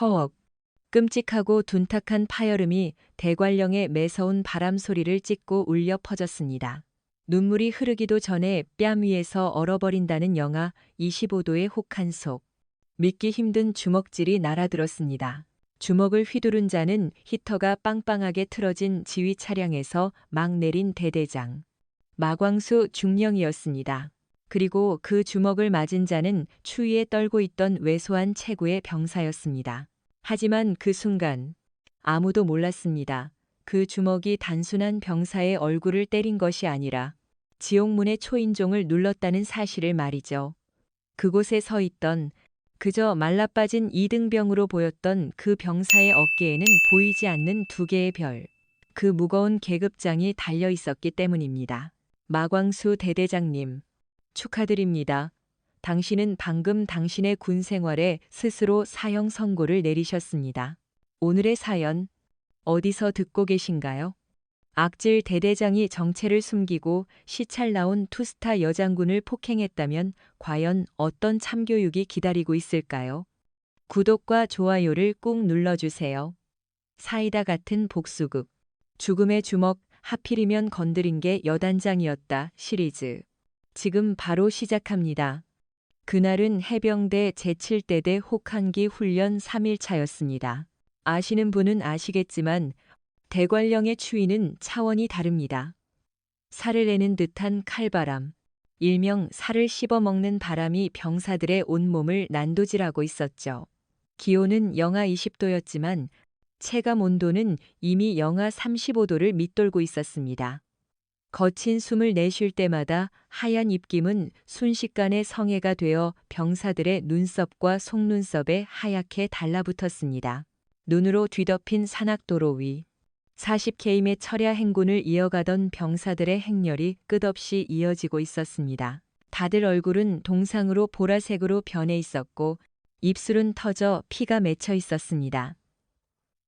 허억. 끔찍하고 둔탁한 파열음이 대관령의 매서운 바람 소리를 찢고 울려 퍼졌습니다. 눈물이 흐르기도 전에 뺨 위에서 얼어버린다는 영하 25도의 혹한 속. 믿기 힘든 주먹질이 날아들었습니다. 주먹을 휘두른 자는 히터가 빵빵하게 틀어진 지휘 차량에서 막 내린 대대장. 마광수 중령이었습니다. 그리고 그 주먹을 맞은 자는 추위에 떨고 있던 왜소한 체구의 병사였습니다. 하지만 그 순간 아무도 몰랐습니다. 그 주먹이 단순한 병사의 얼굴을 때린 것이 아니라 지옥문의 초인종을 눌렀다는 사실을 말이죠. 그곳에 서 있던 그저 말라빠진 이등병으로 보였던 그 병사의 어깨에는 보이지 않는 두 개의 별, 그 무거운 계급장이 달려 있었기 때문입니다. 마광수 대대장님, 축하드립니다. 당신은 방금 당신의 군 생활에 스스로 사형 선고를 내리셨습니다. 오늘의 사연, 어디서 듣고 계신가요? 악질 대대장이 정체를 숨기고 시찰 나온 투스타 여장군을 폭행했다면 과연 어떤 참교육이 기다리고 있을까요? 구독과 좋아요를 꾹 눌러주세요. 사이다 같은 복수극. 죽음의 주먹, 하필이면 건드린 게 여단장이었다 시리즈. 지금 바로 시작합니다. 그날은 해병대 제7대대 혹한기 훈련 3일차였습니다. 아시는 분은 아시겠지만 대관령의 추위는 차원이 다릅니다. 살을 내는 듯한 칼바람, 일명 살을 씹어먹는 바람이 병사들의 온몸을 난도질하고 있었죠. 기온은 영하 20도였지만 체감 온도는 이미 영하 35도를 밑돌고 있었습니다. 거친 숨을 내쉴 때마다 하얀 입김은 순식간에 성해가 되어 병사들의 눈썹과 속눈썹에 하얗게 달라붙었습니다. 눈으로 뒤덮인 산악도로 위. 40Km의 철야 행군을 이어가던 병사들의 행렬이 끝없이 이어지고 있었습니다. 다들 얼굴은 동상으로 보라색으로 변해 있었고 입술은 터져 피가 맺혀 있었습니다.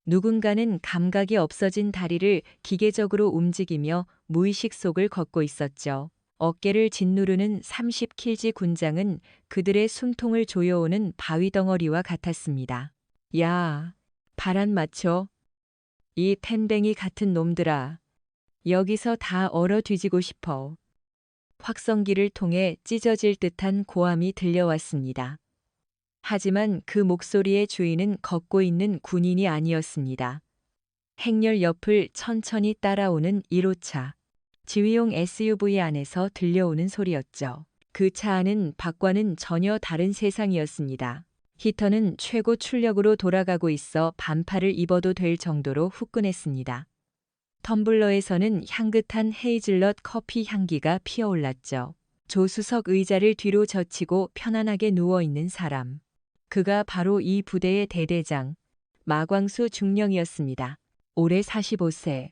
누군가는 감각이 없어진 다리를 기계적으로 움직이며 무의식 속을 걷고 있었죠. 어깨를 짓누르는 30킬지 군장은 그들의 숨통을 조여오는 바위덩어리와 같았습니다. 야, 바람 맞춰. 이 팬뱅이 같은 놈들아. 여기서 다 얼어 뒤지고 싶어. 확성기를 통해 찢어질 듯한 고함이 들려왔습니다. 하지만 그 목소리의 주인은 걷고 있는 군인이 아니었습니다. 행렬 옆을 천천히 따라오는 1호차. 지휘용 SUV 안에서 들려오는 소리였죠. 그 차 안은 밖과는 전혀 다른 세상이었습니다. 히터는 최고 출력으로 돌아가고 있어 반팔을 입어도 될 정도로 후끈했습니다. 텀블러에서는 향긋한 헤이즐넛 커피 향기가 피어올랐죠. 조수석 의자를 뒤로 젖히고 편안하게 누워있는 사람. 그가 바로 이 부대의 대대장, 마광수 중령이었습니다. 올해 45세.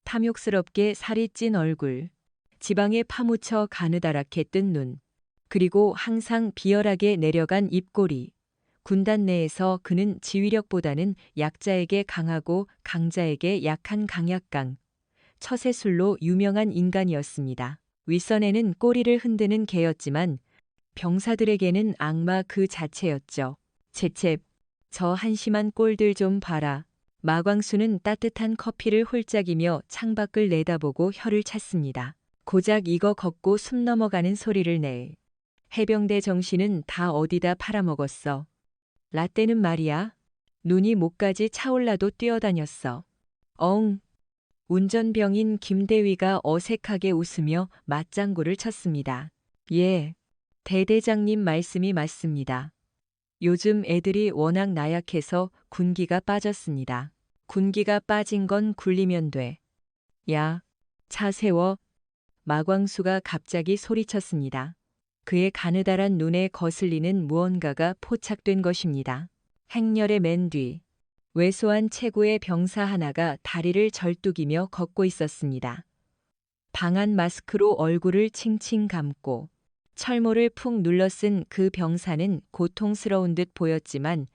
탐욕스럽게 살이 찐 얼굴, 지방에 파묻혀 가느다랗게 뜬 눈, 그리고 항상 비열하게 내려간 입꼬리. 군단 내에서 그는 지휘력보다는 약자에게 강하고 강자에게 약한 강약강, 처세술로 유명한 인간이었습니다. 윗선에는 꼬리를 흔드는 개였지만 병사들에게는 악마 그 자체였죠. 채채, 저 한심한 꼴들 좀 봐라. 마광수는 따뜻한 커피를 홀짝이며 창밖을 내다보고 혀를 찼습니다. 고작 이거 걷고 숨 넘어가는 소리를 내. 해병대 정신은 다 어디다 팔아먹었어. 라떼는 말이야. 눈이 목까지 차올라도 뛰어다녔어. 엉. 운전병인 김대위가 어색하게 웃으며 맞장구를 쳤습니다. 예. 대대장님 말씀이 맞습니다. 요즘 애들이 워낙 나약해서 군기가 빠졌습니다. 군기가 빠진 건 굴리면 돼. 야, 차 세워. 마광수가 갑자기 소리쳤습니다. 그의 가느다란 눈에 거슬리는 무언가가 포착된 것입니다. 행렬의 맨 뒤, 왜소한 체구의 병사 하나가 다리를 절뚝이며 걷고 있었습니다. 방한 마스크로 얼굴을 칭칭 감고 철모를 푹 눌러쓴 그 병사는 고통스러운 듯 보였지만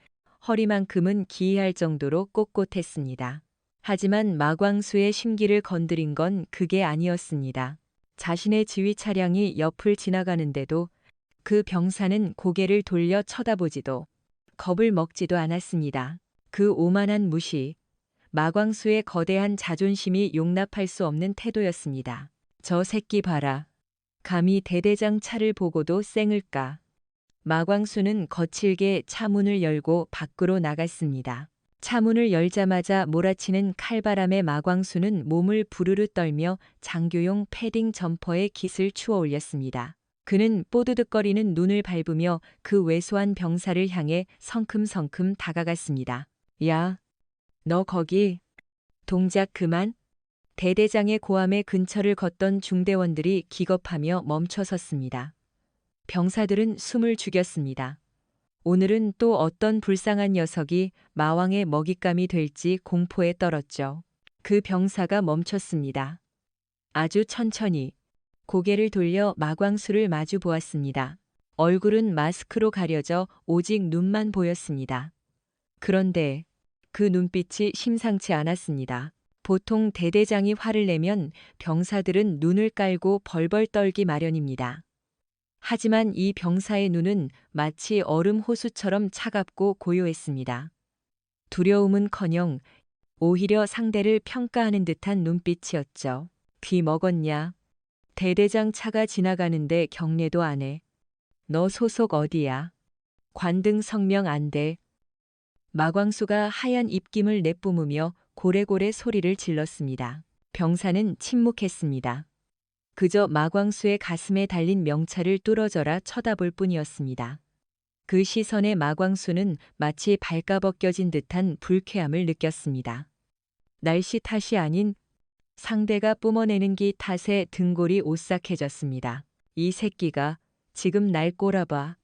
허리만큼은 기이할 정도로 꼿꼿했습니다. 하지만 마광수의 심기를 건드린 건 그게 아니었습니다. 자신의 지휘 차량이 옆을 지나가는데도 그 병사는 고개를 돌려 쳐다보지도 겁을 먹지도 않았습니다. 그 오만한 무시, 마광수의 거대한 자존심이 용납할 수 없는 태도였습니다. 저 새끼 봐라. 감히 대대장 차를 보고도 쌩을까. 마광수는 거칠게 차문을 열고 밖으로 나갔습니다. 차문을 열자마자 몰아치는 칼바람에 마광수는 몸을 부르르 떨며 장교용 패딩 점퍼에 깃을 추어 올렸습니다. 그는 뽀드득거리는 눈을 밟으며 그 왜소한 병사를 향해 성큼성큼 다가갔습니다. 야, 너 거기. 동작 그만. 대대장의 고함에 근처를 걷던 중대원들이 기겁하며 멈춰섰습니다. 병사들은 숨을 죽였습니다. 오늘은 또 어떤 불쌍한 녀석이 마왕의 먹잇감이 될지 공포에 떨었죠. 그 병사가 멈췄습니다. 아주 천천히 고개를 돌려 마광수를 마주 보았습니다. 얼굴은 마스크로 가려져 오직 눈만 보였습니다. 그런데 그 눈빛이 심상치 않았습니다. 보통 대대장이 화를 내면 병사들은 눈을 깔고 벌벌 떨기 마련입니다. 하지만 이 병사의 눈은 마치 얼음 호수처럼 차갑고 고요했습니다. 두려움은커녕 오히려 상대를 평가하는 듯한 눈빛이었죠. 귀 먹었냐? 대대장 차가 지나가는데 경례도 안 해. 너 소속 어디야? 관등 성명 안 돼. 마광수가 하얀 입김을 내뿜으며 고래고래 소리를 질렀습니다. 병사는 침묵했습니다. 그저 마광수의 가슴에 달린 명찰을 뚫어져라 쳐다볼 뿐이었습니다. 그 시선에 마광수는 마치 발가벗겨진 듯한 불쾌함을 느꼈습니다. 날씨 탓이 아닌 상대가 뿜어내는 기 탓에 등골이 오싹해졌습니다. 이 새끼가 지금 날 꼬라봐.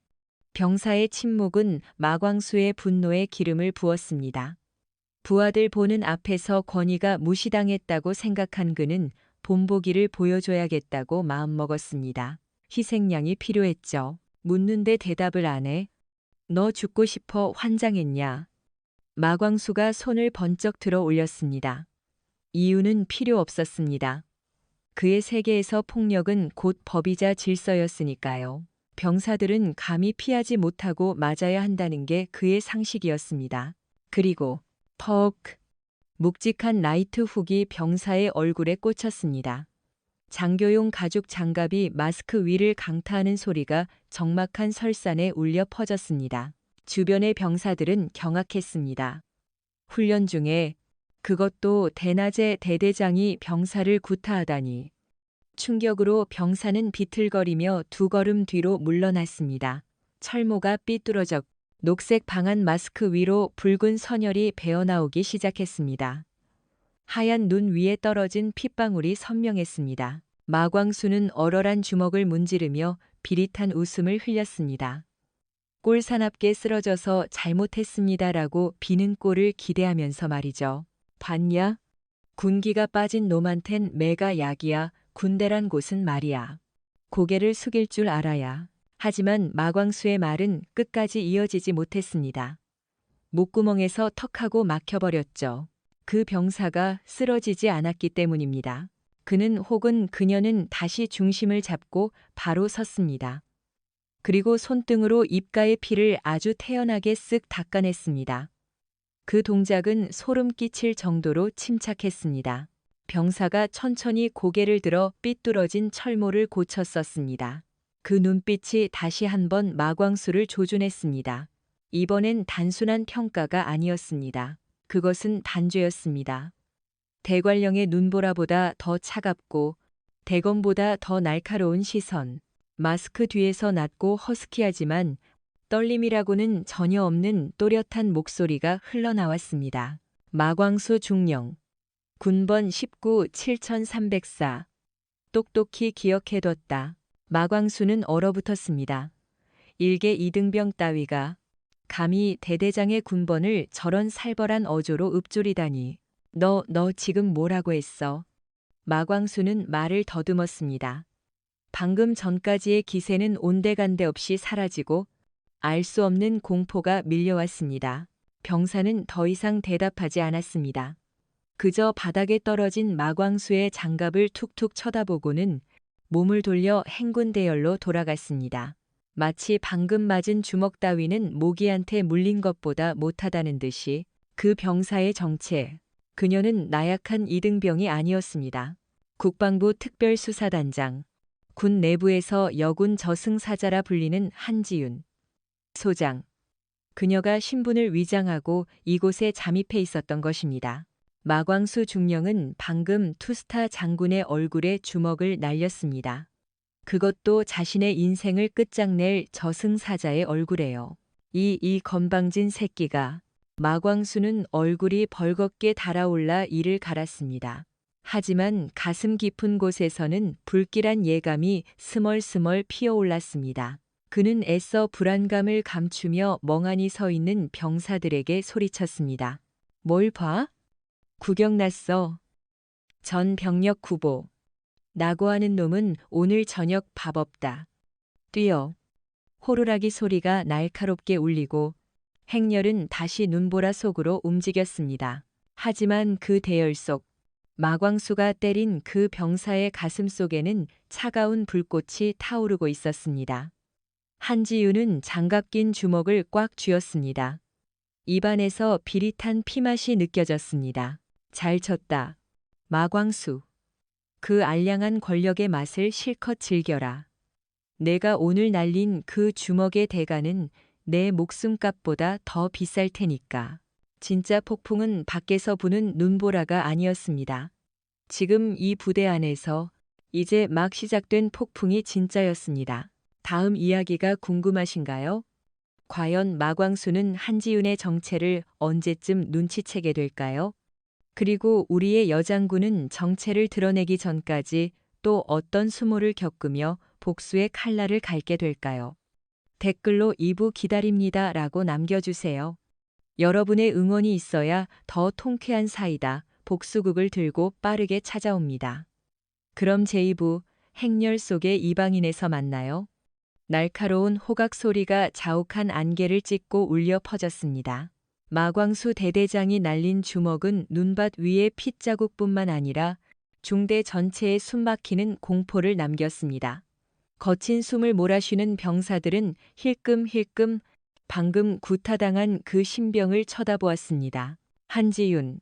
병사의 침묵은 마광수의 분노에 기름을 부었습니다. 부하들 보는 앞에서 권위가 무시당했다고 생각한 그는 본보기를 보여줘야겠다고 마음먹었습니다. 희생양이 필요했죠. 묻는데 대답을 안 해. 너 죽고 싶어 환장했냐? 마광수가 손을 번쩍 들어 올렸습니다. 이유는 필요 없었습니다. 그의 세계에서 폭력은 곧 법이자 질서였으니까요. 병사들은 감히 피하지 못하고 맞아야 한다는 게 그의 상식이었습니다. 그리고 퍽! 묵직한 라이트 훅이 병사의 얼굴에 꽂혔습니다. 장교용 가죽 장갑이 마스크 위를 강타하는 소리가 적막한 설산에 울려 퍼졌습니다. 주변의 병사들은 경악했습니다. 훈련 중에 그것도 대낮에 대대장이 병사를 구타하다니. 충격으로 병사는 비틀거리며 두 걸음 뒤로 물러났습니다. 철모가 삐뚤어졌고 녹색 방한 마스크 위로 붉은 선혈이 배어나오기 시작했습니다. 하얀 눈 위에 떨어진 핏방울이 선명했습니다. 마광수는 얼얼한 주먹을 문지르며 비릿한 웃음을 흘렸습니다. 꼴사납게 쓰러져서 잘못했습니다라고 비는 꼴을 기대하면서 말이죠. 봤냐? 군기가 빠진 놈한텐 매가 약이야. 군대란 곳은 말이야. 고개를 숙일 줄 알아야. 하지만 마광수의 말은 끝까지 이어지지 못했습니다. 목구멍에서 턱하고 막혀버렸죠. 그 병사가 쓰러지지 않았기 때문입니다. 그는 혹은 그녀는 다시 중심을 잡고 바로 섰습니다. 그리고 손등으로 입가의 피를 아주 태연하게 쓱 닦아냈습니다. 그 동작은 소름 끼칠 정도로 침착했습니다. 병사가 천천히 고개를 들어 삐뚤어진 철모를 고쳤었습니다. 그 눈빛이 다시 한번 마광수를 조준했습니다. 이번엔 단순한 평가가 아니었습니다. 그것은 단죄였습니다. 대관령의 눈보라보다 더 차갑고 대검보다 더 날카로운 시선. 마스크 뒤에서 낮고 허스키하지만 떨림이라고는 전혀 없는 또렷한 목소리가 흘러나왔습니다. 마광수 중령. 군번 19-7304. 똑똑히 기억해뒀다. 마광수는 얼어붙었습니다. 일개 이등병 따위가 감히 대대장의 군번을 저런 살벌한 어조로 읊조리다니. 너 지금 뭐라고 했어? 마광수는 말을 더듬었습니다. 방금 전까지의 기세는 온데간데 없이 사라지고 알 수 없는 공포가 밀려왔습니다. 병사는 더 이상 대답하지 않았습니다. 그저 바닥에 떨어진 마광수의 장갑을 툭툭 쳐다보고는 몸을 돌려 행군 대열로 돌아갔습니다. 마치 방금 맞은 주먹 따위는 모기한테 물린 것보다 못하다는 듯이 그 병사의 정체. 그녀는 나약한 이등병이 아니었습니다. 국방부 특별수사단장, 군 내부에서 여군 저승사자라 불리는 한지윤 소장. 그녀가 신분을 위장하고 이곳에 잠입해 있었던 것입니다. 마광수 중령은 방금 투스타 장군의 얼굴에 주먹을 날렸습니다. 그것도 자신의 인생을 끝장낼 저승사자의 얼굴에요. 이 건방진 새끼가. 마광수는 얼굴이 벌겋게 달아올라 이를 갈았습니다. 하지만 가슴 깊은 곳에서는 불길한 예감이 스멀스멀 피어올랐습니다. 그는 애써 불안감을 감추며 멍하니 서 있는 병사들에게 소리쳤습니다. 뭘 봐? 구경 났어. 전 병력 구보. 나고 하는 놈은 오늘 저녁 밥 없다. 뛰어. 호루라기 소리가 날카롭게 울리고 행렬은 다시 눈보라 속으로 움직였습니다. 하지만 그 대열 속 마광수가 때린 그 병사의 가슴 속에는 차가운 불꽃이 타오르고 있었습니다. 한지윤은 장갑 낀 주먹을 꽉 쥐었습니다. 입안에서 비릿한 피맛이 느껴졌습니다. 잘 쳤다. 마광수. 그 알량한 권력의 맛을 실컷 즐겨라. 내가 오늘 날린 그 주먹의 대가는 내 목숨값보다 더 비쌀 테니까. 진짜 폭풍은 밖에서 부는 눈보라가 아니었습니다. 지금 이 부대 안에서 이제 막 시작된 폭풍이 진짜였습니다. 다음 이야기가 궁금하신가요? 과연 마광수는 한지윤의 정체를 언제쯤 눈치채게 될까요? 그리고 우리의 여장군은 정체를 드러내기 전까지 또 어떤 수모를 겪으며 복수의 칼날을 갈게 될까요? 댓글로 2부 기다립니다 라고 남겨주세요. 여러분의 응원이 있어야 더 통쾌한 사이다 복수극을 들고 빠르게 찾아옵니다. 그럼 제2부 행렬 속의 이방인에서 만나요. 날카로운 호각 소리가 자욱한 안개를 찢고 울려 퍼졌습니다. 마광수 대대장이 날린 주먹은 눈밭 위에 핏자국뿐만 아니라 중대 전체에 숨막히는 공포를 남겼습니다. 거친 숨을 몰아쉬는 병사들은 힐끔힐끔 방금 구타당한 그 신병을 쳐다보았습니다. 한지윤.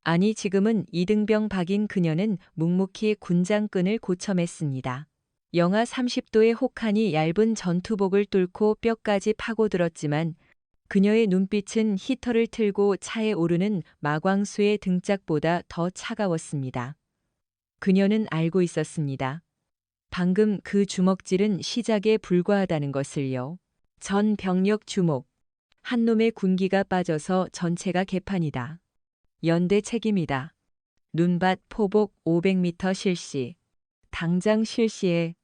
아니 지금은 이등병 박인 그녀는 묵묵히 군장끈을 고쳐맸습니다. 영하 30도의 혹한이 얇은 전투복을 뚫고 뼈까지 파고들었지만 그녀의 눈빛은 히터를 틀고 차에 오르는 마광수의 등짝보다 더 차가웠습니다. 그녀는 알고 있었습니다. 방금 그 주먹질은 시작에 불과하다는 것을요. 전 병력 주목. 한 놈의 군기가 빠져서 전체가 개판이다. 연대 책임이다. 눈밭 포복 500m 실시. 당장 실시해.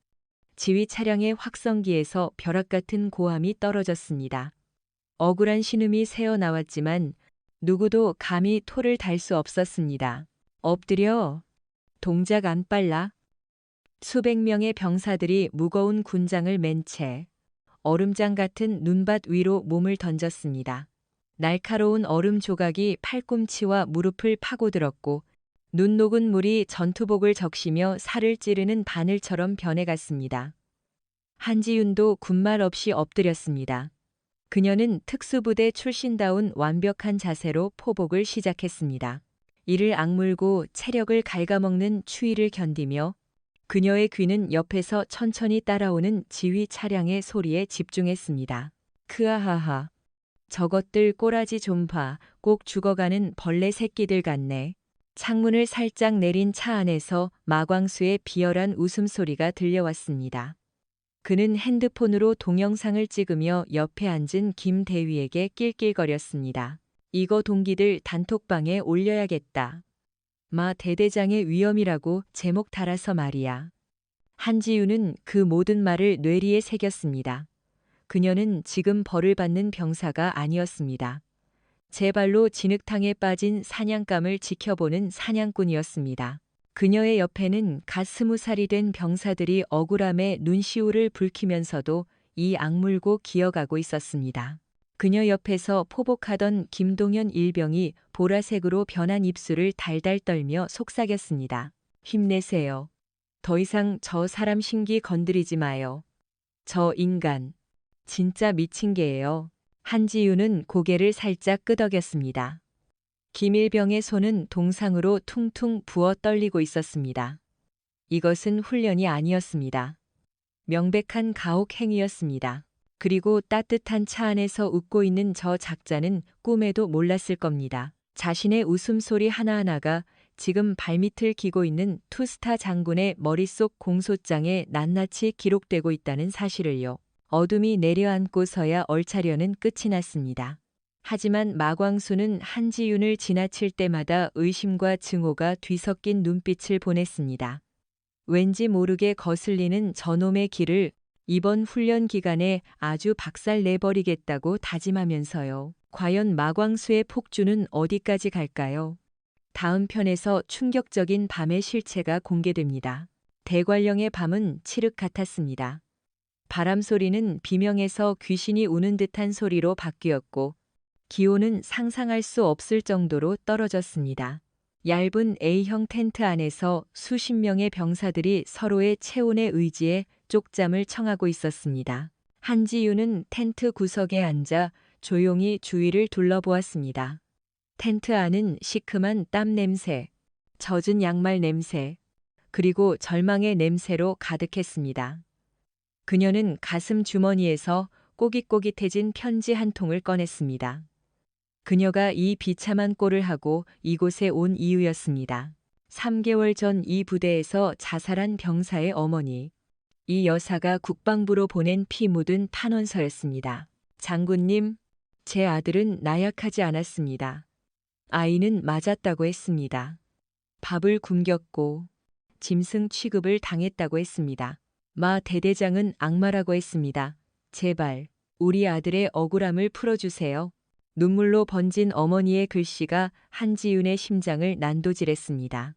지휘 차량의 확성기에서 벼락 같은 고함이 떨어졌습니다. 억울한 신음이 새어나왔지만 누구도 감히 토를 달 수 없었습니다. 엎드려. 동작 안 빨라. 수백 명의 병사들이 무거운 군장을 맨 채 얼음장 같은 눈밭 위로 몸을 던졌습니다. 날카로운 얼음 조각이 팔꿈치와 무릎을 파고들었고 눈 녹은 물이 전투복을 적시며 살을 찌르는 바늘처럼 변해갔습니다. 한지윤도 군말 없이 엎드렸습니다. 그녀는 특수부대 출신다운 완벽한 자세로 포복을 시작했습니다. 이를 악물고 체력을 갉아먹는 추위를 견디며 그녀의 귀는 옆에서 천천히 따라오는 지휘 차량의 소리에 집중했습니다. 크아하하. 저것들 꼬라지 좀 봐. 꼭 죽어가는 벌레 새끼들 같네. 창문을 살짝 내린 차 안에서 마광수의 비열한 웃음소리가 들려왔습니다. 그는 핸드폰으로 동영상을 찍으며 옆에 앉은 김 대위에게 낄낄거렸습니다. 이거 동기들 단톡방에 올려야겠다. 마 대대장의 위험이라고 제목 달아서 말이야. 한지윤은 그 모든 말을 뇌리에 새겼습니다. 그녀는 지금 벌을 받는 병사가 아니었습니다. 제 발로 진흙탕에 빠진 사냥감을 지켜보는 사냥꾼이었습니다. 그녀의 옆에는 갓 20살이 된 병사들이 억울함에 눈시울을 붉히면서도 이 악물고 기어가고 있었습니다. 그녀 옆에서 포복하던 김동현 일병이 보라색으로 변한 입술을 달달 떨며 속삭였습니다. 힘내세요. 더 이상 저 사람 신기 건드리지 마요. 저 인간. 진짜 미친 개예요. 한지윤은 고개를 살짝 끄덕였습니다. 김일병의 손은 동상으로 퉁퉁 부어 떨리고 있었습니다. 이것은 훈련이 아니었습니다. 명백한 가혹 행위였습니다. 그리고 따뜻한 차 안에서 웃고 있는 저 작자는 꿈에도 몰랐을 겁니다. 자신의 웃음소리 하나하나가 지금 발밑을 기고 있는 투스타 장군의 머릿속 공소장에 낱낱이 기록되고 있다는 사실을요. 어둠이 내려앉고서야 얼차려는 끝이 났습니다. 하지만 마광수는 한지윤을 지나칠 때마다 의심과 증오가 뒤섞인 눈빛을 보냈습니다. 왠지 모르게 거슬리는 저놈의 길을 이번 훈련 기간에 아주 박살내버리겠다고 다짐하면서요. 과연 마광수의 폭주는 어디까지 갈까요? 다음 편에서 충격적인 밤의 실체가 공개됩니다. 대관령의 밤은 칠흑 같았습니다. 바람 소리는 비명에서 귀신이 우는 듯한 소리로 바뀌었고 기온은 상상할 수 없을 정도로 떨어졌습니다. 얇은 A형 텐트 안에서 수십 명의 병사들이 서로의 체온에 의지해 쪽잠을 청하고 있었습니다. 한지윤은 텐트 구석에 앉아 조용히 주위를 둘러보았습니다. 텐트 안은 시큼한 땀 냄새, 젖은 양말 냄새, 그리고 절망의 냄새로 가득했습니다. 그녀는 가슴 주머니에서 꼬깃꼬깃해진 편지 한 통을 꺼냈습니다. 그녀가 이 비참한 꼴을 하고 이곳에 온 이유였습니다. 3개월 전 이 부대에서 자살한 병사의 어머니. 이 여사가 국방부로 보낸 피 묻은 탄원서였습니다. 장군님, 제 아들은 나약하지 않았습니다. 아이는 맞았다고 했습니다. 밥을 굶겼고 짐승 취급을 당했다고 했습니다. 마 대대장은 악마라고 했습니다. 제발 우리 아들의 억울함을 풀어주세요. 눈물로 번진 어머니의 글씨가 한지윤의 심장을 난도질했습니다.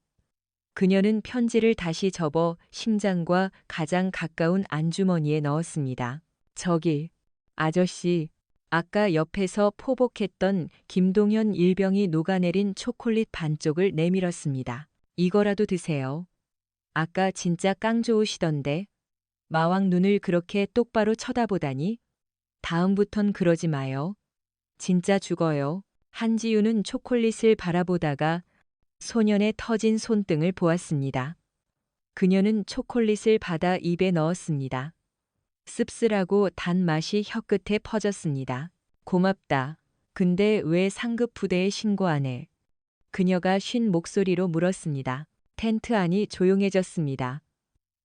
그녀는 편지를 다시 접어 심장과 가장 가까운 안주머니에 넣었습니다. 저기, 아저씨, 아까 옆에서 포복했던 김동현 일병이 녹아내린 초콜릿 반쪽을 내밀었습니다. 이거라도 드세요. 아까 진짜 깡 좋으시던데. 마왕 눈을 그렇게 똑바로 쳐다보다니. 다음부턴 그러지 마요. 진짜 죽어요. 한지윤은 초콜릿을 바라보다가 소년의 터진 손등을 보았습니다. 그녀는 초콜릿을 받아 입에 넣었습니다. 씁쓸하고 단 맛이 혀끝에 퍼졌습니다. 고맙다. 근데 왜 상급 부대에 신고 안 해? 그녀가 쉰 목소리로 물었습니다. 텐트 안이 조용해졌습니다.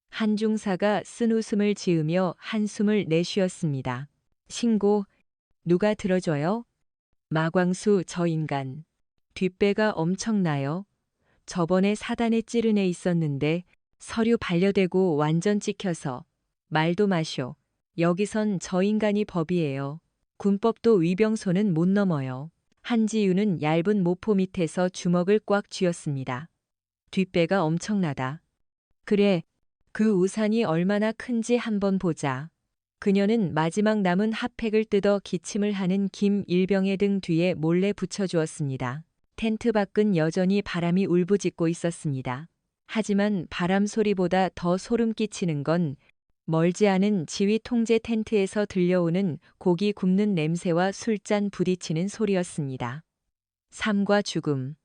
한 중사가 쓴 웃음을 지으며 한숨을 내쉬었습니다. 신고, 누가 들어줘요? 마광수 저 인간. 뒷배가 엄청나요. 저번에 사단에 찌르네 있었는데 서류 반려되고 완전 찍혀서. 말도 마쇼. 여기선 저 인간이 법이에요. 군법도 위병소는 못 넘어요. 한지윤은 얇은 모포 밑에서 주먹을 꽉 쥐었습니다. 뒷배가 엄청나다. 그래, 그 우산이 얼마나 큰지 한번 보자. 그녀는 마지막 남은 핫팩을 뜯어 기침을 하는 김일병의 등 뒤에 몰래 붙여주었습니다. 텐트 밖은 여전히 바람이 울부짖고 있었습니다. 하지만 바람 소리보다 더 소름 끼치는 건 멀지 않은 지휘 통제 텐트에서 들려오는 고기 굽는 냄새와 술잔 부딪히는 소리였습니다. 삶과 죽음,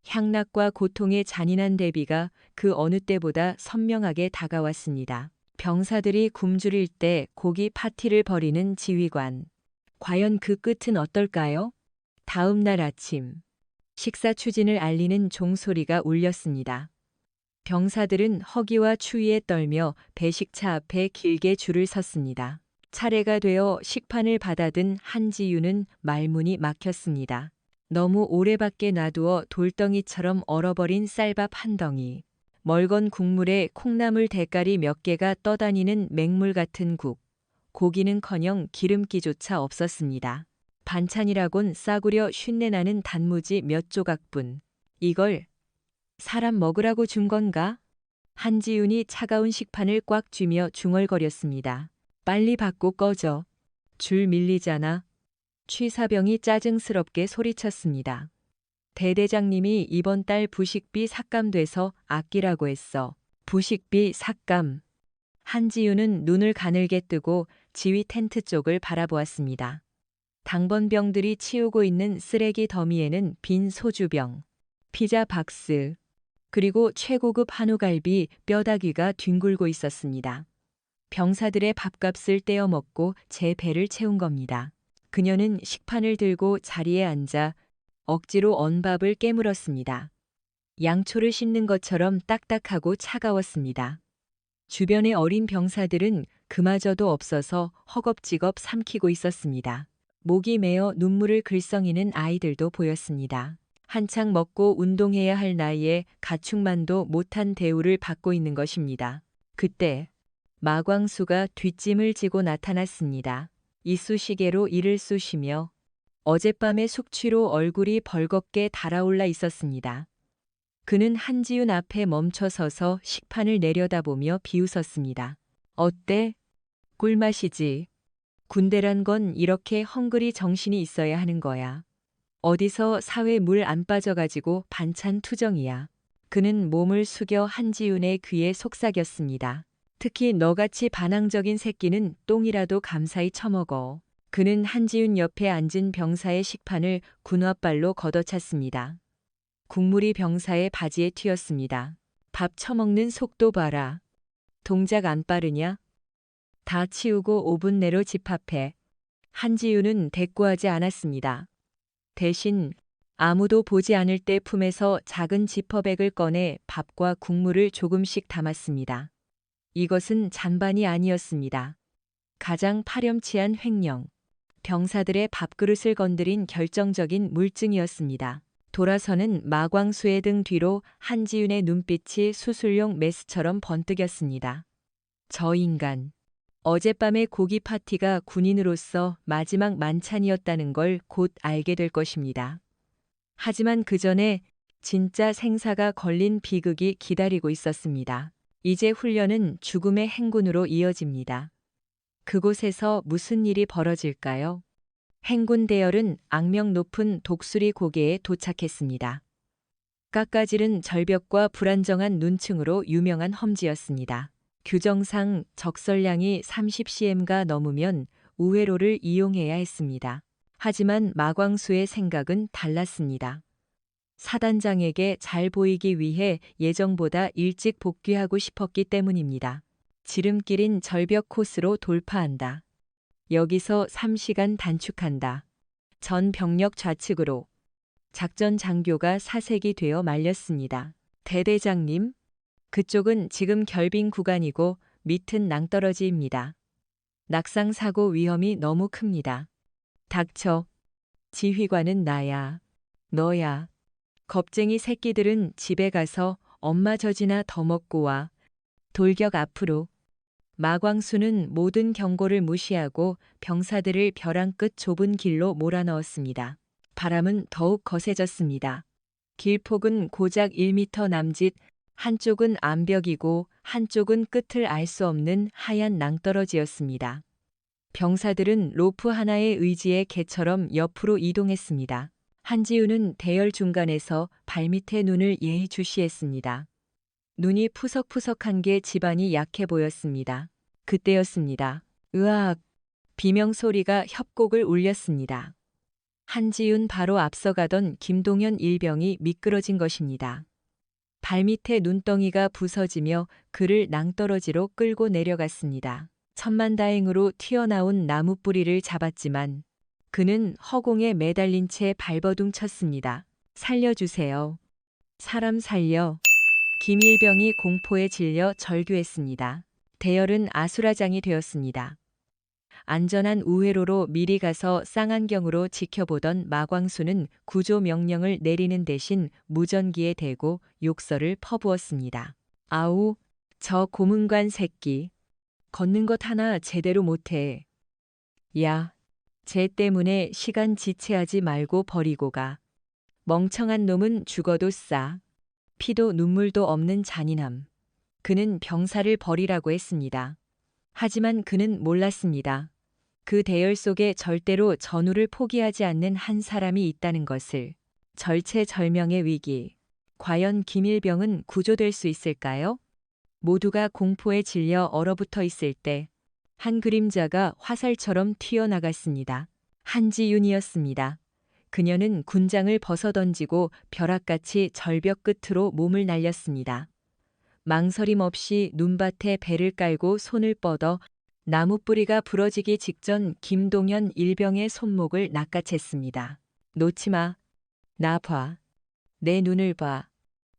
향락과 고통의 잔인한 대비가 그 어느 때보다 선명하게 다가왔습니다. 병사들이 굶주릴 때 고기 파티를 벌이는 지휘관. 과연 그 끝은 어떨까요? 다음 날 아침, 식사 추진을 알리는 종소리가 울렸습니다. 병사들은 허기와 추위에 떨며 배식차 앞에 길게 줄을 섰습니다. 차례가 되어 식판을 받아든 한지윤은 말문이 막혔습니다. 너무 오래 밖에 놔두어 돌덩이처럼 얼어버린 쌀밥 한 덩이. 멀건 국물에 콩나물 대가리 몇 개가 떠다니는 맹물 같은 국. 고기는커녕 기름기조차 없었습니다. 반찬이라곤 싸구려 쉰내나는 단무지 몇 조각뿐. 이걸 사람 먹으라고 준 건가? 한지윤이 차가운 식판을 꽉 쥐며 중얼거렸습니다. 빨리 받고 꺼져. 줄 밀리잖아. 취사병이 짜증스럽게 소리쳤습니다. 대대장님이 이번 달 부식비 삭감돼서 아끼라고 했어. 부식비 삭감. 한지윤은 눈을 가늘게 뜨고 지휘 텐트 쪽을 바라보았습니다. 당번병들이 치우고 있는 쓰레기 더미에는 빈 소주병, 피자 박스, 그리고 최고급 한우갈비 뼈다귀가 뒹굴고 있었습니다. 병사들의 밥값을 떼어 먹고 제 배를 채운 겁니다. 그녀는 식판을 들고 자리에 앉아 억지로 언밥을 깨물었습니다. 양초를 씹는 것처럼 딱딱하고 차가웠습니다. 주변의 어린 병사들은 그마저도 없어서 허겁지겁 삼키고 있었습니다. 목이 메어 눈물을 글썽이는 아이들도 보였습니다. 한창 먹고 운동해야 할 나이에 가축만도 못한 대우를 받고 있는 것입니다. 그때 마광수가 뒷짐을 지고 나타났습니다. 이쑤시개로 이를 쑤시며 어젯밤의 숙취로 얼굴이 벌겋게 달아올라 있었습니다. 그는 한지윤 앞에 멈춰 서서 식판을 내려다보며 비웃었습니다. 어때? 꿀맛이지. 군대란 건 이렇게 헝그리 정신이 있어야 하는 거야. 어디서 사회 물 안 빠져가지고 반찬 투정이야. 그는 몸을 숙여 한지윤의 귀에 속삭였습니다. 특히 너같이 반항적인 새끼는 똥이라도 감사히 처먹어. 그는 한지윤 옆에 앉은 병사의 식판을 군화발로 걷어찼습니다. 국물이 병사의 바지에 튀었습니다. 밥 처먹는 속도 봐라. 동작 안 빠르냐? 다 치우고 5분 내로 집합해. 한지윤은 대꾸하지 않았습니다. 대신 아무도 보지 않을 때 품에서 작은 지퍼백을 꺼내 밥과 국물을 조금씩 담았습니다. 이것은 잔반이 아니었습니다. 가장 파렴치한 횡령. 병사들의 밥그릇을 건드린 결정적인 물증이었습니다. 돌아서는 마광수의 등 뒤로 한지윤의 눈빛이 수술용 메스처럼 번뜩였습니다. 저 인간. 어젯밤의 고기 파티가 군인으로서 마지막 만찬이었다는 걸 곧 알게 될 것입니다. 하지만 그 전에 진짜 생사가 걸린 비극이 기다리고 있었습니다. 이제 훈련은 죽음의 행군으로 이어집니다. 그곳에서 무슨 일이 벌어질까요? 행군 대열은 악명 높은 독수리 고개에 도착했습니다. 깎아지른 절벽과 불안정한 눈층으로 유명한 험지였습니다. 규정상 적설량이 30cm가 넘으면 우회로를 이용해야 했습니다. 하지만 마광수의 생각은 달랐습니다. 사단장에게 잘 보이기 위해 예정보다 일찍 복귀하고 싶었기 때문입니다. 지름길인 절벽 코스로 돌파한다. 여기서 3시간 단축한다. 전 병력 좌측으로. 작전 장교가 사색이 되어 말렸습니다. 대대장님, 그쪽은 지금 결빙 구간이고 밑은 낭떠러지입니다. 낙상 사고 위험이 너무 큽니다. 닥쳐. 지휘관은 나야. 너야. 겁쟁이 새끼들은 집에 가서 엄마 젖이나 더 먹고 와. 돌격 앞으로. 마광수는 모든 경고를 무시하고 병사들을 벼랑 끝 좁은 길로 몰아넣었습니다. 바람은 더욱 거세졌습니다. 길폭은 고작 1m 남짓, 한쪽은 암벽이고 한쪽은 끝을 알 수 없는 하얀 낭떠러지였습니다. 병사들은 로프 하나의 의지의 개처럼 옆으로 이동했습니다. 한지윤은 대열 중간에서 발밑에 눈을 예의주시했습니다. 눈이 푸석푸석한 게 집안이 약해 보였습니다. 그때였습니다. 으악! 비명소리가 협곡을 울렸습니다. 한지윤 바로 앞서가던 김동현 일병이 미끄러진 것입니다. 발밑에 눈덩이가 부서지며 그를 낭떠러지로 끌고 내려갔습니다. 천만다행으로 튀어나온 나무 뿌리를 잡았지만 그는 허공에 매달린 채 발버둥 쳤습니다. 살려주세요. 사람 살려. 김일병이 공포에 질려 절규했습니다. 대열은 아수라장이 되었습니다. 안전한 우회로로 미리 가서 쌍안경으로 지켜보던 마광수는 구조 명령을 내리는 대신 무전기에 대고 욕설을 퍼부었습니다. 아우, 저 고문관 새끼. 걷는 것 하나 제대로 못해. 야, 쟤 때문에 시간 지체하지 말고 버리고 가. 멍청한 놈은 죽어도 싸. 피도 눈물도 없는 잔인함. 그는 병사를 버리라고 했습니다. 하지만 그는 몰랐습니다. 그 대열 속에 절대로 전우를 포기하지 않는 한 사람이 있다는 것을. 절체절명의 위기. 과연 김일병은 구조될 수 있을까요? 모두가 공포에 질려 얼어붙어 있을 때 한 그림자가 화살처럼 튀어나갔습니다. 한지윤이었습니다. 그녀는 군장을 벗어던지고 벼락같이 절벽 끝으로 몸을 날렸습니다. 망설임 없이 눈밭에 배를 깔고 손을 뻗어 나무 뿌리가 부러지기 직전 김동현 일병의 손목을 낚아챘습니다. 놓지 마. 나 봐. 내 눈을 봐.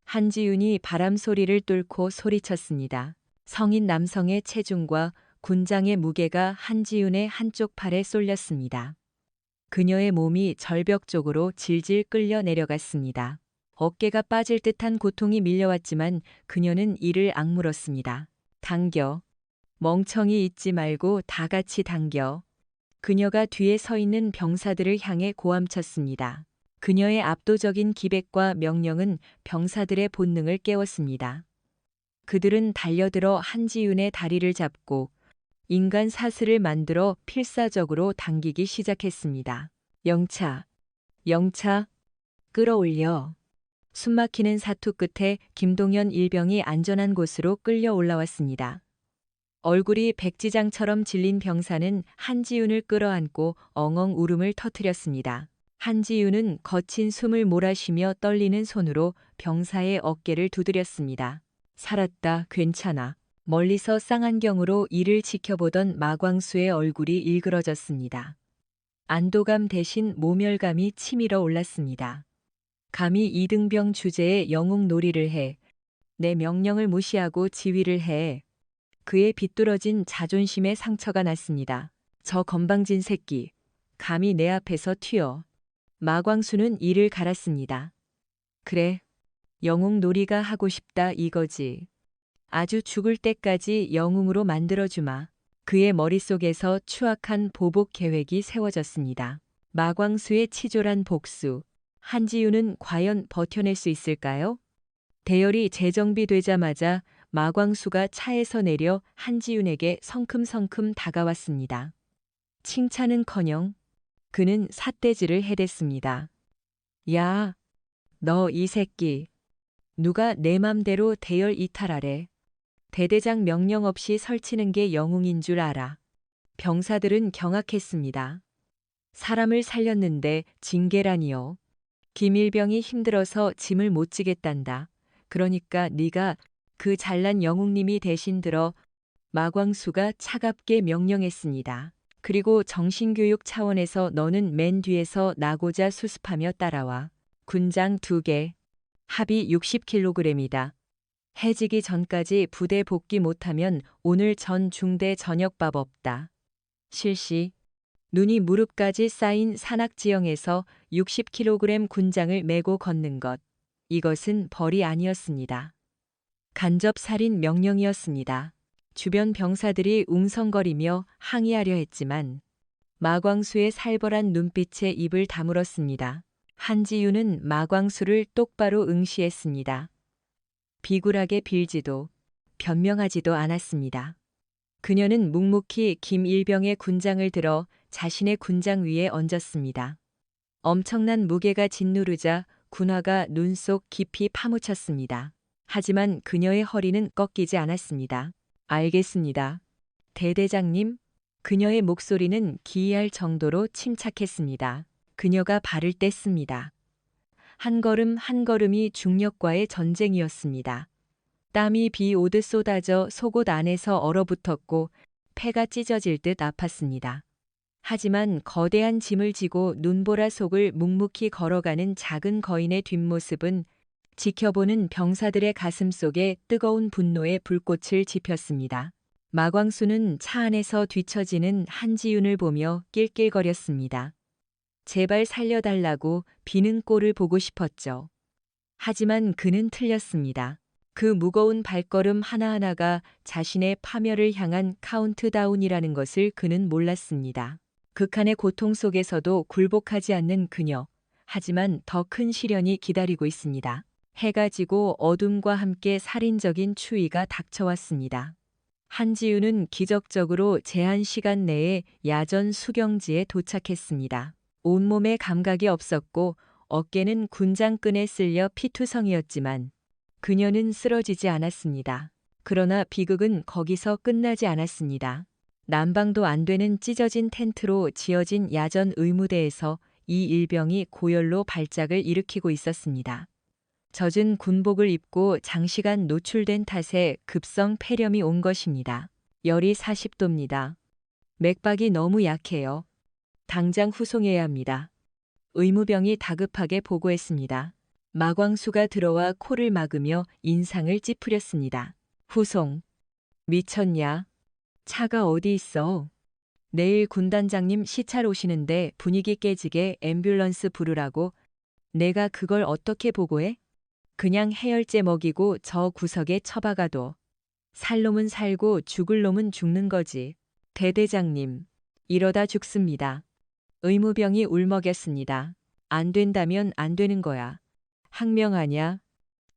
한지윤이 바람 소리를 뚫고 소리쳤습니다. 성인 남성의 체중과 군장의 무게가 한지윤의 한쪽 팔에 쏠렸습니다. 그녀의 몸이 절벽 쪽으로 질질 끌려 내려갔습니다. 어깨가 빠질 듯한 고통이 밀려왔지만 그녀는 이를 악물었습니다. 당겨. 멍청이 있지 말고 다 같이 당겨. 그녀가 뒤에 서 있는 병사들을 향해 고함쳤습니다. 그녀의 압도적인 기백과 명령은 병사들의 본능을 깨웠습니다. 그들은 달려들어 한지윤의 다리를 잡고 인간 사슬을 만들어 필사적으로 당기기 시작했습니다. 영차, 영차, 끌어올려. 숨막히는 사투 끝에 김동현 일병이 안전한 곳으로 끌려 올라왔습니다. 얼굴이 백지장처럼 질린 병사는 한지윤을 끌어안고 엉엉 울음을 터뜨렸습니다. 한지윤은 거친 숨을 몰아쉬며 떨리는 손으로 병사의 어깨를 두드렸습니다. 살았다, 괜찮아. 멀리서 쌍안경으로 이를 지켜보던 마광수의 얼굴이 일그러졌습니다. 안도감 대신 모멸감이 치밀어 올랐습니다. 감히 이등병 주제에 영웅놀이를 해. 내 명령을 무시하고 지휘를 해. 그의 비뚤어진 자존심에 상처가 났습니다. 저 건방진 새끼. 감히 내 앞에서 튀어. 마광수는 이를 갈았습니다. 그래. 영웅놀이가 하고 싶다 이거지. 아주 죽을 때까지 영웅으로 만들어주마. 그의 머릿속에서 추악한 보복 계획이 세워졌습니다. 마광수의 치졸한 복수. 한지윤은 과연 버텨낼 수 있을까요? 대열이 재정비되자마자 마광수가 차에서 내려 한지윤에게 성큼성큼 다가왔습니다. 칭찬은커녕 그는 삿대질을 해댔습니다. 야, 너 이 새끼. 누가 내 맘대로 대열 이탈하래. 대대장 명령 없이 설치는 게 영웅인 줄 알아. 병사들은 경악했습니다. 사람을 살렸는데 징계라니요. 김일병이 힘들어서 짐을 못 지겠단다. 그러니까 네가 그 잘난 영웅님이 대신 들어. 마광수가 차갑게 명령했습니다. 그리고 정신교육 차원에서 너는 맨 뒤에서 나고자 수습하며 따라와. 군장 2개. 합이 60kg이다. 해지기 전까지 부대 복귀 못하면 오늘 전 중대 저녁밥 없다. 실시. 눈이 무릎까지 쌓인 산악지형에서 60kg 군장을 메고 걷는 것. 이것은 벌이 아니었습니다. 간접 살인 명령이었습니다. 주변 병사들이 웅성거리며 항의하려 했지만 마광수의 살벌한 눈빛에 입을 다물었습니다. 한지윤은 마광수를 똑바로 응시했습니다. 비굴하게 빌지도 변명하지도 않았습니다. 그녀는 묵묵히 김일병의 군장을 들어 자신의 군장 위에 얹었습니다. 엄청난 무게가 짓누르자 군화가 눈 속 깊이 파묻혔습니다. 하지만 그녀의 허리는 꺾이지 않았습니다. 알겠습니다. 대대장님. 그녀의 목소리는 기이할 정도로 침착했습니다. 그녀가 발을 뗐습니다. 한 걸음 한 걸음이 중력과의 전쟁이었습니다. 땀이 비 오듯 쏟아져 속옷 안에서 얼어붙었고 폐가 찢어질 듯 아팠습니다. 하지만 거대한 짐을 지고 눈보라 속을 묵묵히 걸어가는 작은 거인의 뒷모습은 지켜보는 병사들의 가슴 속에 뜨거운 분노의 불꽃을 지폈습니다. 마광수는 차 안에서 뒤처지는 한지윤을 보며 낄낄거렸습니다. 제발 살려달라고 비는 꼴을 보고 싶었죠. 하지만 그는 틀렸습니다. 그 무거운 발걸음 하나하나가 자신의 파멸을 향한 카운트다운이라는 것을 그는 몰랐습니다. 극한의 고통 속에서도 굴복하지 않는 그녀. 하지만 더 큰 시련이 기다리고 있습니다. 해가 지고 어둠과 함께 살인적인 추위가 닥쳐왔습니다. 한지윤은 기적적으로 제한 시간 내에 야전 수경지에 도착했습니다. 온몸에 감각이 없었고 어깨는 군장끈에 쓸려 피투성이었지만 그녀는 쓰러지지 않았습니다. 그러나 비극은 거기서 끝나지 않았습니다. 난방도 안 되는 찢어진 텐트로 지어진 야전 의무대에서 이 일병이 고열로 발작을 일으키고 있었습니다. 젖은 군복을 입고 장시간 노출된 탓에 급성 폐렴이 온 것입니다. 열이 40도입니다. 맥박이 너무 약해요. 당장 후송해야 합니다. 의무병이 다급하게 보고했습니다. 마광수가 들어와 코를 막으며 인상을 찌푸렸습니다. 후송. 미쳤냐? 차가 어디 있어? 내일 군단장님 시찰 오시는데 분위기 깨지게 앰뷸런스 부르라고. 내가 그걸 어떻게 보고해? 그냥 해열제 먹이고 저 구석에 처박아둬. 살 놈은 살고 죽을 놈은 죽는 거지. 대대장님, 이러다 죽습니다. 의무병이 울먹였습니다. 안 된다면 안 되는 거야. 항명하냐?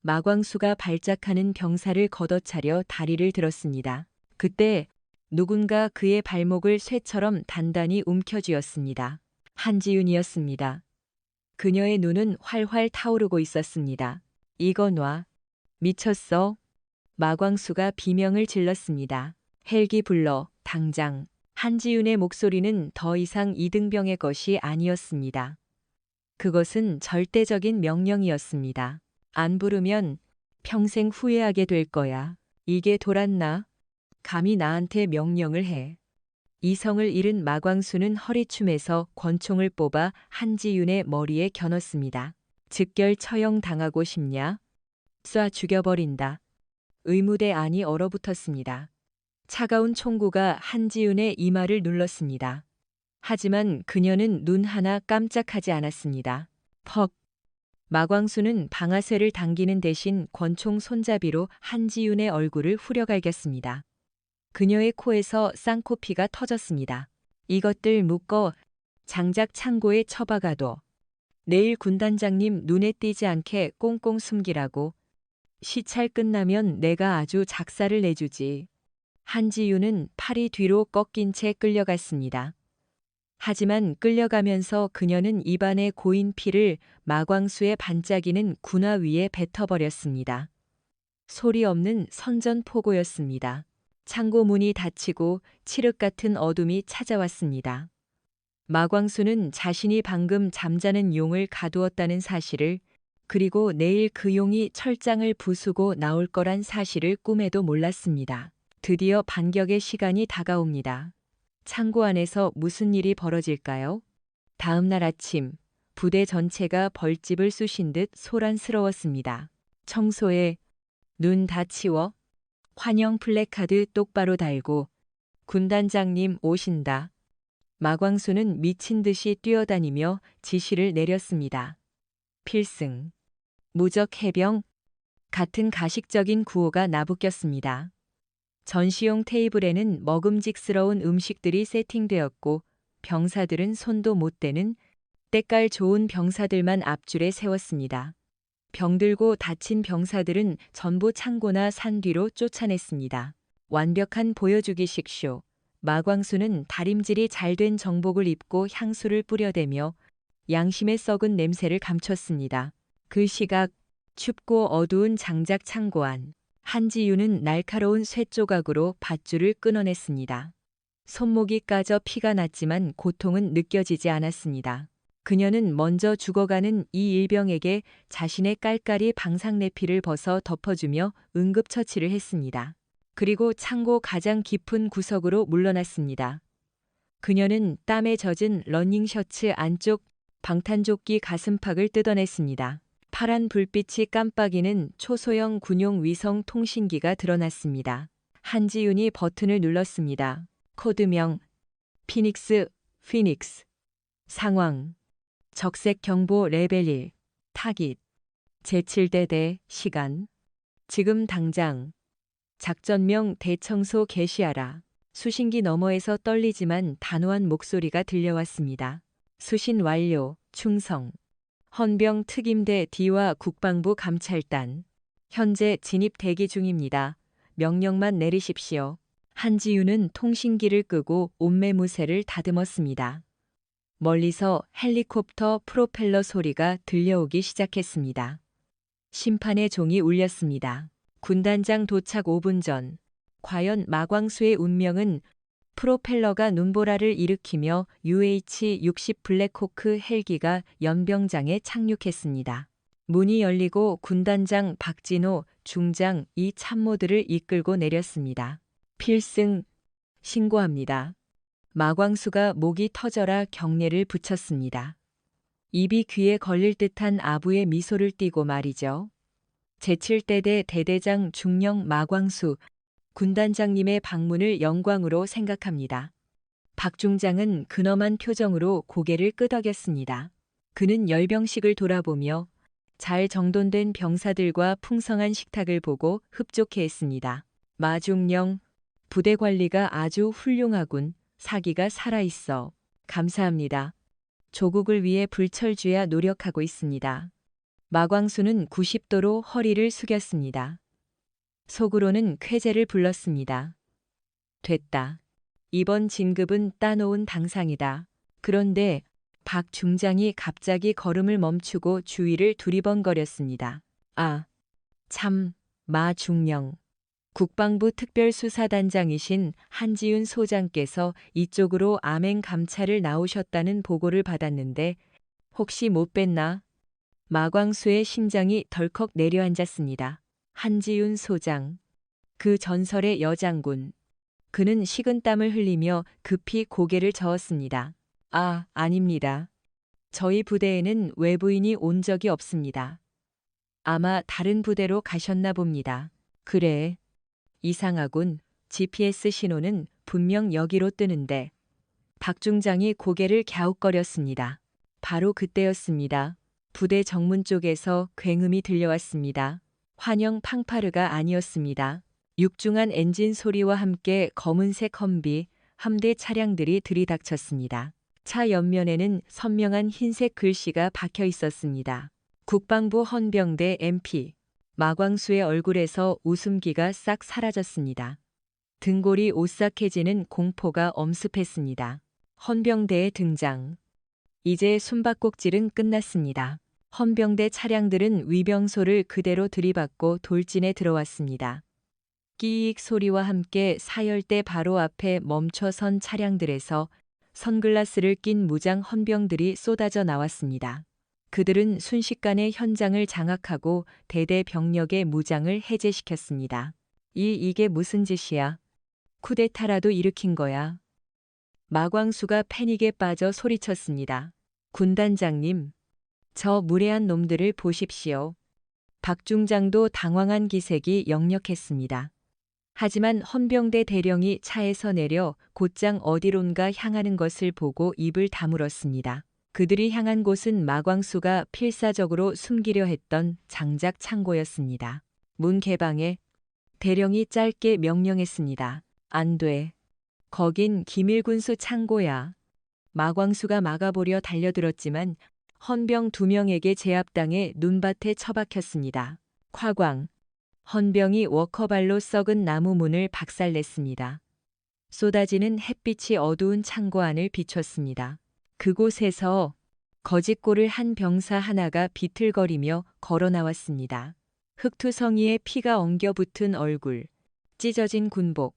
마광수가 발작하는 병사를 걷어차려 다리를 들었습니다. 그때 누군가 그의 발목을 쇠처럼 단단히 움켜쥐었습니다. 한지윤이었습니다. 그녀의 눈은 활활 타오르고 있었습니다. 이거 놔. 미쳤어? 마광수가 비명을 질렀습니다. 헬기 불러, 당장. 한지윤의 목소리는 더 이상 이등병의 것이 아니었습니다. 그것은 절대적인 명령이었습니다. 안 부르면 평생 후회하게 될 거야. 이게 돌았나? 감히 나한테 명령을 해. 이성을 잃은 마광수는 허리춤에서 권총을 뽑아 한지윤의 머리에 겨눴습니다. 즉결 처형당하고 싶냐? 쏴 죽여버린다. 의무대 안이 얼어붙었습니다. 차가운 총구가 한지윤의 이마를 눌렀습니다. 하지만 그녀는 눈 하나 깜짝하지 않았습니다. 퍽. 마광수는 방아쇠를 당기는 대신 권총 손잡이로 한지윤의 얼굴을 후려갈겼습니다. 그녀의 코에서 쌍코피가 터졌습니다. 이것들 묶어 장작 창고에 처박아둬. 내일 군단장님 눈에 띄지 않게 꽁꽁 숨기라고. 시찰 끝나면 내가 아주 작사를 내주지. 한지윤은 팔이 뒤로 꺾인 채 끌려갔습니다. 하지만 끌려가면서 그녀는 입안에 고인 피를 마광수의 반짝이는 군화 위에 뱉어버렸습니다. 소리 없는 선전포고였습니다. 창고 문이 닫히고 칠흑 같은 어둠이 찾아왔습니다. 마광수는 자신이 방금 잠자는 용을 가두었다는 사실을, 그리고 내일 그 용이 철장을 부수고 나올 거란 사실을 꿈에도 몰랐습니다. 드디어 반격의 시간이 다가옵니다. 창고 안에서 무슨 일이 벌어질까요? 다음 날 아침, 부대 전체가 벌집을 쑤신 듯 소란스러웠습니다. 청소해. 눈 다 치워. 환영 플래카드 똑바로 달고. 군단장님 오신다. 마광수는 미친 듯이 뛰어다니며 지시를 내렸습니다. 필승. 무적 해병. 같은 가식적인 구호가 나부꼈습니다. 전시용 테이블에는 먹음직스러운 음식들이 세팅되었고 병사들은 손도 못 대는 때깔 좋은 병사들만 앞줄에 세웠습니다. 병들고 다친 병사들은 전부 창고나 산 뒤로 쫓아냈습니다. 완벽한 보여주기식 쇼. 마광수는 다림질이 잘 된 정복을 입고 향수를 뿌려대며 양심의 썩은 냄새를 감췄습니다. 그 시각 춥고 어두운 장작 창고 안. 한지윤은 날카로운 쇠조각으로 밧줄을 끊어냈습니다. 손목이 까져 피가 났지만 고통은 느껴지지 않았습니다. 그녀는 먼저 죽어가는 이 일병에게 자신의 깔깔이 방상내피를 벗어 덮어주며 응급처치를 했습니다. 그리고 창고 가장 깊은 구석으로 물러났습니다. 그녀는 땀에 젖은 러닝셔츠 안쪽 방탄조끼 가슴팍을 뜯어냈습니다. 파란 불빛이 깜빡이는 초소형 군용 위성 통신기가 드러났습니다. 한지윤이 버튼을 눌렀습니다. 코드명 피닉스. 상황 적색 경보 레벨 1. 타깃 제7대대. 시간 지금 당장. 작전명 대청소 개시하라. 수신기 너머에서 떨리지만 단호한 목소리가 들려왔습니다. 수신 완료. 충성. 헌병 특임대 D와 국방부 감찰단. 현재 진입 대기 중입니다. 명령만 내리십시오. 한지윤은 통신기를 끄고 옷매무새를 다듬었습니다. 멀리서 헬리콥터 프로펠러 소리가 들려오기 시작했습니다. 심판의 종이 울렸습니다. 군단장 도착 5분 전. 과연 마광수의 운명은 프로펠러가 눈보라를 일으키며 UH-60 블랙호크 헬기가 연병장에 착륙했습니다. 문이 열리고 군단장 박진호, 중장 이 참모들을 이끌고 내렸습니다. 필승! 신고합니다. 마광수가 목이 터져라 경례를 붙였습니다. 입이 귀에 걸릴 듯한 아부의 미소를 띠고 말이죠. 제7대대 대대장 중령 마광수 군단장님의 방문을 영광으로 생각합니다. 박 중장은 근엄한 표정으로 고개를 끄덕였습니다. 그는 열병식을 돌아보며 잘 정돈된 병사들과 풍성한 식탁을 보고 흡족해했습니다. 마중령, 부대 관리가 아주 훌륭하군. 사기가 살아있어. 감사합니다. 조국을 위해 불철주야 노력하고 있습니다. 마광수는 90도로 허리를 숙였습니다. 속으로는 쾌재를 불렀습니다. 됐다. 이번 진급은 따놓은 당상이다. 그런데 박 중장이 갑자기 걸음을 멈추고 주위를 두리번거렸습니다. 아, 참, 마 중령. 국방부 특별수사단장이신 한지윤 소장께서 이쪽으로 암행 감찰을 나오셨다는 보고를 받았는데 혹시 못 뵀나? 마광수의 심장이 덜컥 내려앉았습니다. 한지윤 소장. 그 전설의 여장군. 그는 식은땀을 흘리며 급히 고개를 저었습니다. 아, 아닙니다. 저희 부대에는 외부인이 온 적이 없습니다. 아마 다른 부대로 가셨나 봅니다. 그래. 이상하군. GPS 신호는 분명 여기로 뜨는데. 박 중장이 고개를 갸웃거렸습니다. 바로 그때였습니다. 부대 정문 쪽에서 굉음이 들려왔습니다. 환영 팡파르가 아니었습니다. 육중한 엔진 소리와 함께 검은색 험비, 함대 차량들이 들이닥쳤습니다. 차 옆면에는 선명한 흰색 글씨가 박혀 있었습니다. 국방부 헌병대 MP. 마광수의 얼굴에서 웃음기가 싹 사라졌습니다. 등골이 오싹해지는 공포가 엄습했습니다. 헌병대의 등장. 이제 숨바꼭질은 끝났습니다. 헌병대 차량들은 위병소를 그대로 들이받고 돌진에 들어왔습니다. 끼익 소리와 함께 사열대 바로 앞에 멈춰선 차량들에서 선글라스를 낀 무장 헌병들이 쏟아져 나왔습니다. 그들은 순식간에 현장을 장악하고 대대 병력의 무장을 해제시켰습니다. 이게 무슨 짓이야? 쿠데타라도 일으킨 거야. 마광수가 패닉에 빠져 소리쳤습니다. 군단장님, 저 무례한 놈들을 보십시오. 박 중장도 당황한 기색이 역력했습니다. 하지만 헌병대 대령이 차에서 내려 곧장 어디론가 향하는 것을 보고 입을 다물었습니다. 그들이 향한 곳은 마광수가 필사적으로 숨기려 했던 장작 창고였습니다. 문 개방에 대령이 짧게 명령했습니다. 안 돼. 거긴 기밀군수 창고야. 마광수가 막아보려 달려들었지만 헌병 2명에게 제압당해 눈밭에 처박혔습니다. 콰광. 헌병이 워커발로 썩은 나무 문을 박살냈습니다. 쏟아지는 햇빛이 어두운 창고 안을 비췄습니다. 그곳에서 거짓골을 한 병사 하나가 비틀거리며 걸어 나왔습니다. 흑투성이에 피가 엉겨붙은 얼굴, 찢어진 군복.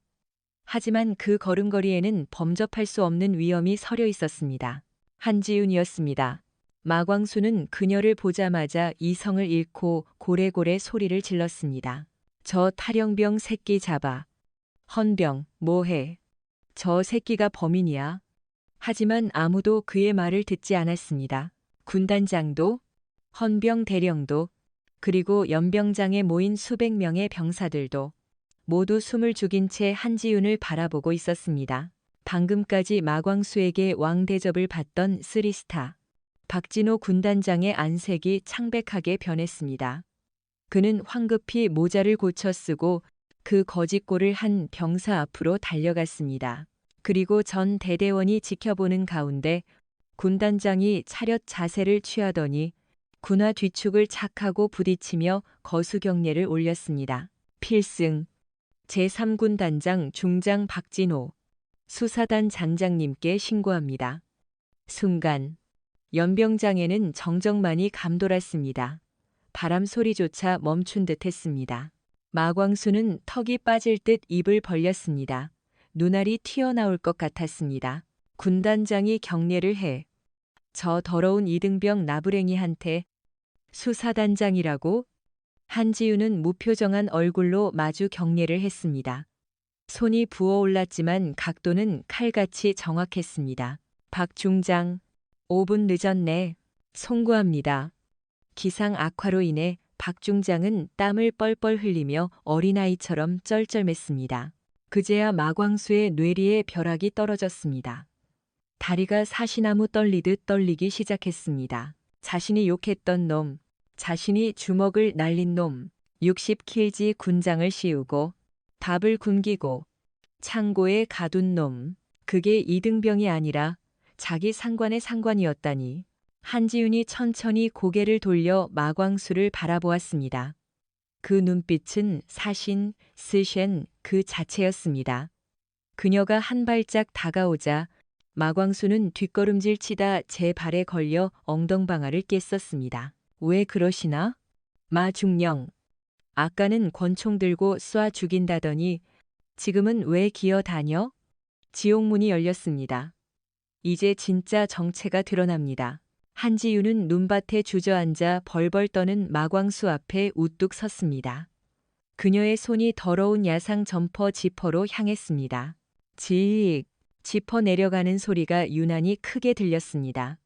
하지만 그 걸음걸이에는 범접할 수 없는 위험이 서려 있었습니다. 한지윤이었습니다. 마광수는 그녀를 보자마자 이성을 잃고 고래고래 소리를 질렀습니다. 저 탈영병 새끼 잡아. 헌병, 뭐해? 저 새끼가 범인이야. 하지만 아무도 그의 말을 듣지 않았습니다. 군단장도, 헌병 대령도, 그리고 연병장에 모인 수백 명의 병사들도 모두 숨을 죽인 채 한지윤을 바라보고 있었습니다. 방금까지 마광수에게 왕대접을 받던 쓰리스타. 박진호 군단장의 안색이 창백하게 변했습니다. 그는 황급히 모자를 고쳐 쓰고 그 거짓골을 한 병사 앞으로 달려갔습니다. 그리고 전 대대원이 지켜보는 가운데 군단장이 차렷 자세를 취하더니 군화 뒤축을 착하고 부딪히며 거수경례를 올렸습니다. 필승. 제3군단장 중장 박진호. 수사단 장장님께 신고합니다. 순간. 연병장에는 정적만이 감돌았습니다. 바람 소리조차 멈춘 듯 했습니다. 마광수는 턱이 빠질 듯 입을 벌렸습니다. 눈알이 튀어나올 것 같았습니다. 군단장이 경례를 해 저 더러운 이등병 나부랭이한테 수사단장이라고? 한지윤은 무표정한 얼굴로 마주 경례를 했습니다. 손이 부어올랐지만 각도는 칼같이 정확했습니다. 박 중장, 5분 늦었네. 송구합니다. 기상 악화로 인해 박 중장은 땀을 뻘뻘 흘리며 어린아이처럼 쩔쩔맸습니다. 그제야 마광수의 뇌리에 벼락이 떨어졌습니다. 다리가 사시나무 떨리듯 떨리기 시작했습니다. 자신이 욕했던 놈, 자신이 주먹을 날린 놈, 60kg 군장을 씌우고 밥을 굶기고 창고에 가둔 놈, 그게 이등병이 아니라 자기 상관의 상관이었다니. 한지윤이 천천히 고개를 돌려 마광수를 바라보았습니다. 그 눈빛은 사신, 스셴 그 자체였습니다. 그녀가 한 발짝 다가오자 마광수는 뒷걸음질 치다 제 발에 걸려 엉덩방아를 깼었습니다. 왜 그러시나? 마중령. 아까는 권총 들고 쏴 죽인다더니 지금은 왜 기어다녀? 지옥문이 열렸습니다. 이제 진짜 정체가 드러납니다. 한지윤은 눈밭에 주저앉아 벌벌 떠는 마광수 앞에 우뚝 섰습니다. 그녀의 손이 더러운 야상 점퍼 지퍼로 향했습니다. 지익, 지퍼 내려가는 소리가 유난히 크게 들렸습니다.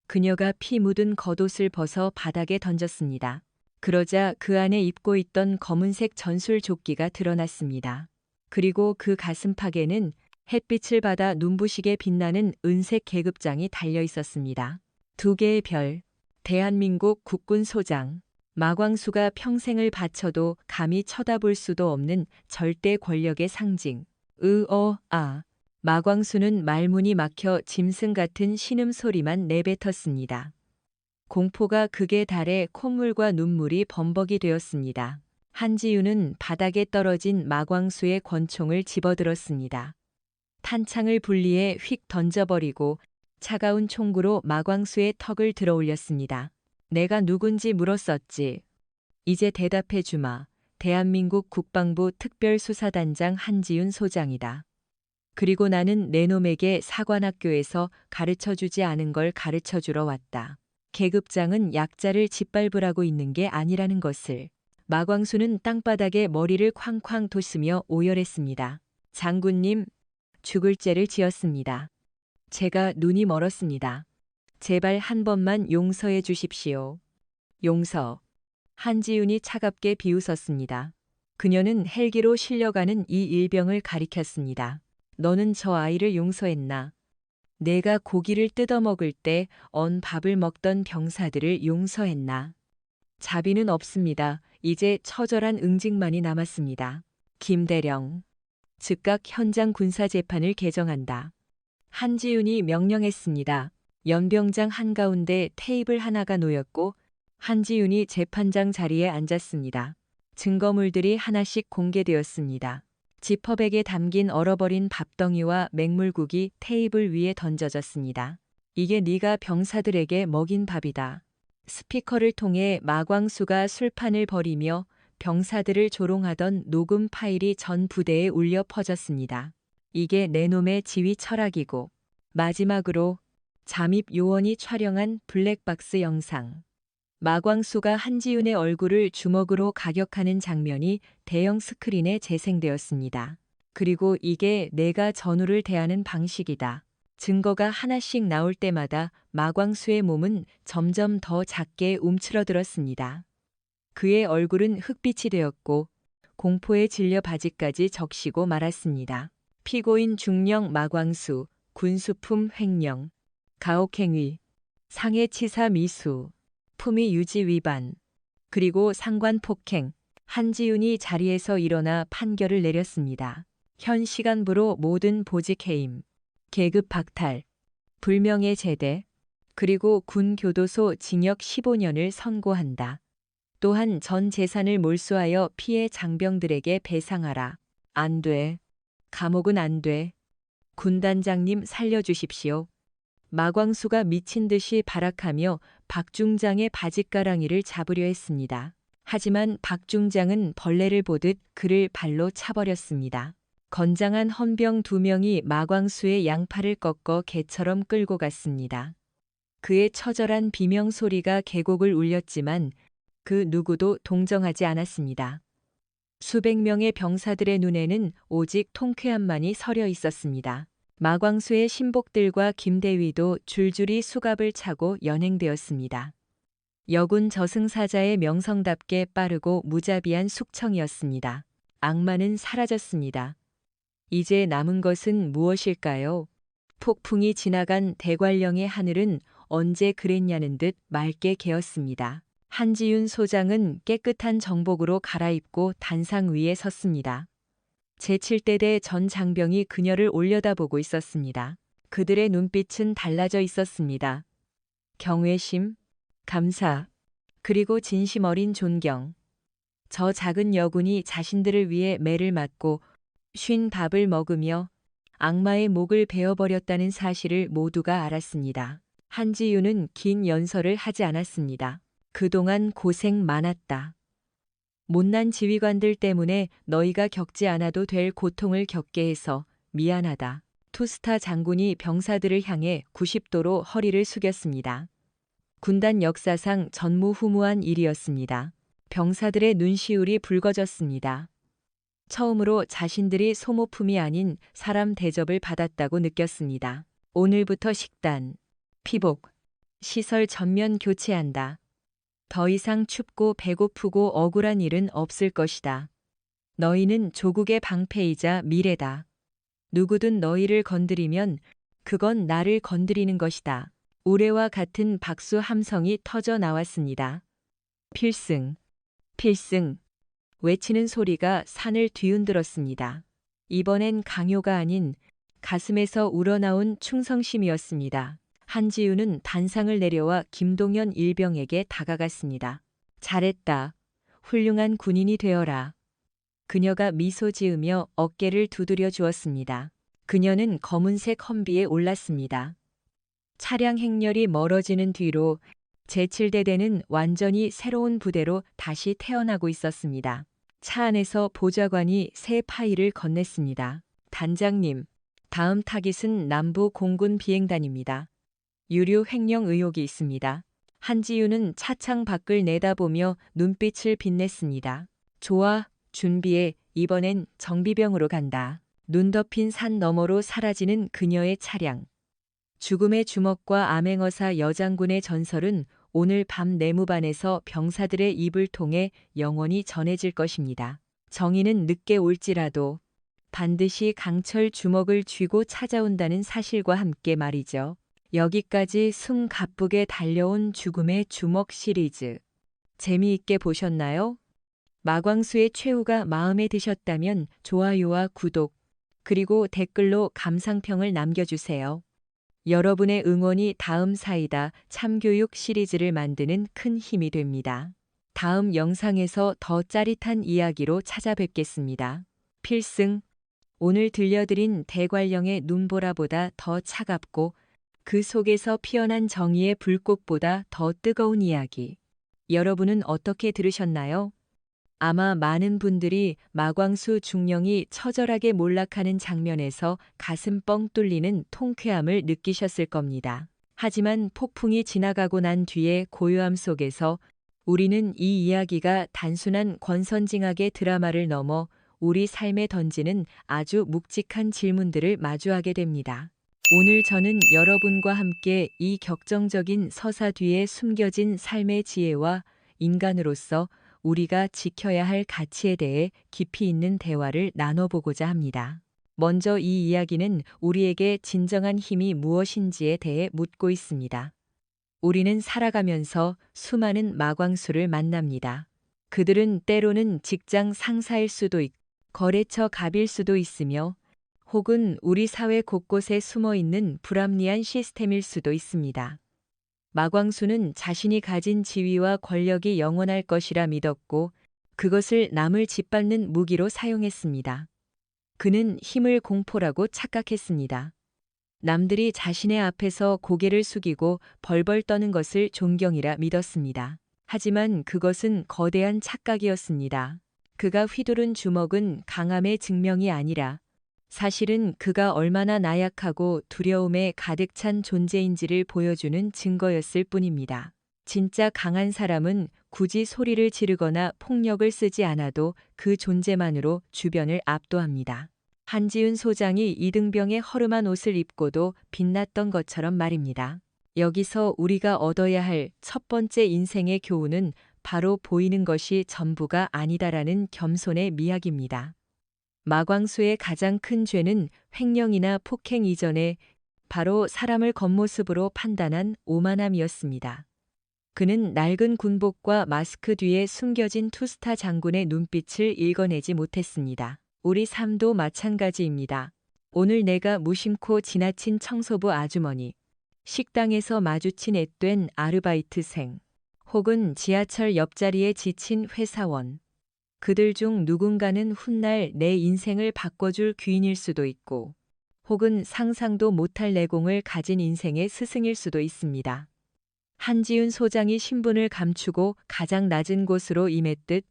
그녀가 피 묻은 겉옷을 벗어 바닥에 던졌습니다. 그러자 그 안에 입고 있던 검은색 전술 조끼가 드러났습니다. 그리고 그 가슴팍에는 햇빛을 받아 눈부시게 빛나는 은색 계급장이 달려 있었습니다. 2개의 별, 대한민국 국군소장. 마광수가 평생을 바쳐도 감히 쳐다볼 수도 없는 절대 권력의 상징. 마광수는 말문이 막혀 짐승 같은 신음소리만 내뱉었습니다. 공포가 극에 달해 콧물과 눈물이 범벅이 되었습니다. 한지윤은 바닥에 떨어진 마광수의 권총을 집어들었습니다. 탄창을 분리해 휙 던져버리고 차가운 총구로 마광수의 턱을 들어올렸습니다. 내가 누군지 물었었지. 이제 대답해 주마. 대한민국 국방부 특별수사단장 한지윤 소장이다. 그리고 나는 내 놈에게 사관학교에서 가르쳐주지 않은 걸 가르쳐주러 왔다. 계급장은 약자를 짓밟으라고 있는 게 아니라는 것을. 마광수는 땅바닥에 머리를 쾅쾅 돋으며 오열했습니다. 장군님, 죽을 죄를 지었습니다. 제가 눈이 멀었습니다. 제발 한 번만 용서해 주십시오. 용서. 한지윤이 차갑게 비웃었습니다. 그녀는 헬기로 실려가는 이 일병을 가리켰습니다. 너는 저 아이를 용서했나? 내가 고기를 뜯어먹을 때 언 밥을 먹던 병사들을 용서했나? 자비는 없습니다. 이제 처절한 응징만이 남았습니다. 김대령. 즉각 현장 군사재판을 개정한다. 한지윤이 명령했습니다. 연병장 한가운데 테이블 하나가 놓였고 한지윤이 재판장 자리에 앉았습니다. 증거물들이 하나씩 공개되었습니다. 지퍼백에 담긴 얼어버린 밥덩이와 맹물국이 테이블 위에 던져졌습니다. 이게 네가 병사들에게 먹인 밥이다. 스피커를 통해 마광수가 술판을 벌이며 병사들을 조롱하던 녹음 파일이 전 부대에 울려 퍼졌습니다. 이게 내 놈의 지휘 철학이고. 마지막으로 잠입 요원이 촬영한 블랙박스 영상. 마광수가 한지윤의 얼굴을 주먹으로 가격하는 장면이 대형 스크린에 재생되었습니다. 그리고 이게 내가 전우를 대하는 방식이다. 증거가 하나씩 나올 때마다 마광수의 몸은 점점 더 작게 움츠러들었습니다. 그의 얼굴은 흑빛이 되었고 공포에 질려 바지까지 적시고 말았습니다. 피고인 중령 마광수, 군수품 횡령, 가혹행위, 상해치사 미수, 품위 유지 위반, 그리고 상관 폭행. 한지윤이 자리에서 일어나 판결을 내렸습니다. 현 시간부로 모든 보직 해임, 계급 박탈, 불명예 제대, 그리고 군 교도소 징역 15년을 선고한다. 또한 전 재산을 몰수하여 피해 장병들에게 배상하라. 안 돼. 감옥은 안 돼. 군단장님 살려주십시오. 마광수가 미친 듯이 발악하며 박중장의 바짓가랑이를 잡으려 했습니다. 하지만 박중장은 벌레를 보듯 그를 발로 차버렸습니다. 건장한 헌병 2명이 마광수의 양팔을 꺾어 개처럼 끌고 갔습니다. 그의 처절한 비명 소리가 계곡을 울렸지만 그 누구도 동정하지 않았습니다. 수백 명의 병사들의 눈에는 오직 통쾌함만이 서려 있었습니다. 마광수의 신복들과 김대위도 줄줄이 수갑을 차고 연행되었습니다. 여군 저승사자의 명성답게 빠르고 무자비한 숙청이었습니다. 악마는 사라졌습니다. 이제 남은 것은 무엇일까요? 폭풍이 지나간 대관령의 하늘은 언제 그랬냐는 듯 맑게 개었습니다. 한지윤 소장은 깨끗한 정복으로 갈아입고 단상 위에 섰습니다. 제7대대 전 장병이 그녀를 올려다보고 있었습니다. 그들의 눈빛은 달라져 있었습니다. 경외심, 감사, 그리고 진심 어린 존경. 저 작은 여군이 자신들을 위해 매를 맞고 쉰 밥을 먹으며 악마의 목을 베어버렸다는 사실을 모두가 알았습니다. 한지윤은 긴 연설을 하지 않았습니다. 그동안 고생 많았다. 못난 지휘관들 때문에 너희가 겪지 않아도 될 고통을 겪게 해서 미안하다. 투스타 장군이 병사들을 향해 90도로 허리를 숙였습니다. 군단 역사상 전무후무한 일이었습니다. 병사들의 눈시울이 붉어졌습니다. 처음으로 자신들이 소모품이 아닌 사람 대접을 받았다고 느꼈습니다. 오늘부터 식단, 피복, 시설 전면 교체한다. 더 이상 춥고 배고프고 억울한 일은 없을 것이다. 너희는 조국의 방패이자 미래다. 누구든 너희를 건드리면 그건 나를 건드리는 것이다. 우레와 같은 박수 함성이 터져 나왔습니다. 필승, 필승. 외치는 소리가 산을 뒤흔들었습니다. 이번엔 강요가 아닌 가슴에서 우러나온 충성심이었습니다. 한지윤은 단상을 내려와 김동현 일병에게 다가갔습니다. 잘했다. 훌륭한 군인이 되어라. 그녀가 미소 지으며 어깨를 두드려 주었습니다. 그녀는 검은색 험비에 올랐습니다. 차량 행렬이 멀어지는 뒤로 제7대대는 완전히 새로운 부대로 다시 태어나고 있었습니다. 차 안에서 보좌관이 새 파일을 건넸습니다. 단장님, 다음 타깃은 남부 공군 비행단입니다. 유류 횡령 의혹이 있습니다. 한지윤은 차창 밖을 내다보며 눈빛을 빛냈습니다. 좋아, 준비해. 이번엔 정비병으로 간다. 눈 덮인 산 너머로 사라지는 그녀의 차량. 죽음의 주먹과 암행어사 여장군의 전설은 오늘 밤 내무반에서 병사들의 입을 통해 영원히 전해질 것입니다. 정의는 늦게 올지라도 반드시 강철 주먹을 쥐고 찾아온다는 사실과 함께 말이죠. 여기까지 숨 가쁘게 달려온 죽음의 주먹 시리즈. 재미있게 보셨나요? 마광수의 최후가 마음에 드셨다면 좋아요와 구독, 그리고 댓글로 감상평을 남겨주세요. 여러분의 응원이 다음 사이다 참교육 시리즈를 만드는 큰 힘이 됩니다. 다음 영상에서 더 짜릿한 이야기로 찾아뵙겠습니다. 필승. 오늘 들려드린 대관령의 눈보라보다 더 차갑고 그 속에서 피어난 정의의 불꽃보다 더 뜨거운 이야기. 여러분은 어떻게 들으셨나요? 아마 많은 분들이 마광수 중령이 처절하게 몰락하는 장면에서 가슴 뻥 뚫리는 통쾌함을 느끼셨을 겁니다. 하지만 폭풍이 지나가고 난 뒤의 고요함 속에서 우리는 이 이야기가 단순한 권선징악의 드라마를 넘어 우리 삶에 던지는 아주 묵직한 질문들을 마주하게 됩니다. 오늘 저는 여러분과 함께 이 격정적인 서사 뒤에 숨겨진 삶의 지혜와 인간으로서 우리가 지켜야 할 가치에 대해 깊이 있는 대화를 나눠보고자 합니다. 먼저 이 이야기는 우리에게 진정한 힘이 무엇인지에 대해 묻고 있습니다. 우리는 살아가면서 수많은 마광수를 만납니다. 그들은 때로는 직장 상사일 수도 있고 거래처 갑일 수도 있으며 혹은 우리 사회 곳곳에 숨어 있는 불합리한 시스템일 수도 있습니다. 마광수는 자신이 가진 지위와 권력이 영원할 것이라 믿었고 그것을 남을 짓밟는 무기로 사용했습니다. 그는 힘을 공포라고 착각했습니다. 남들이 자신의 앞에서 고개를 숙이고 벌벌 떠는 것을 존경이라 믿었습니다. 하지만 그것은 거대한 착각이었습니다. 그가 휘두른 주먹은 강함의 증명이 아니라 사실은 그가 얼마나 나약하고 두려움에 가득 찬 존재인지를 보여주는 증거였을 뿐입니다. 진짜 강한 사람은 굳이 소리를 지르거나 폭력을 쓰지 않아도 그 존재만으로 주변을 압도합니다. 한지훈 소장이 이등병의 허름한 옷을 입고도 빛났던 것처럼 말입니다. 여기서 우리가 얻어야 할 첫 번째 인생의 교훈은 바로 보이는 것이 전부가 아니다라는 겸손의 미학입니다. 마광수의 가장 큰 죄는 횡령이나 폭행 이전에 바로 사람을 겉모습으로 판단한 오만함이었습니다. 그는 낡은 군복과 마스크 뒤에 숨겨진 투스타 장군의 눈빛을 읽어내지 못했습니다. 우리 삶도 마찬가지입니다. 오늘 내가 무심코 지나친 청소부 아주머니, 식당에서 마주친 앳된 아르바이트생, 혹은 지하철 옆자리에 지친 회사원. 그들 중 누군가는 훗날 내 인생을 바꿔줄 귀인일 수도 있고, 혹은 상상도 못할 내공을 가진 인생의 스승일 수도 있습니다. 한지훈 소장이 신분을 감추고 가장 낮은 곳으로 임했듯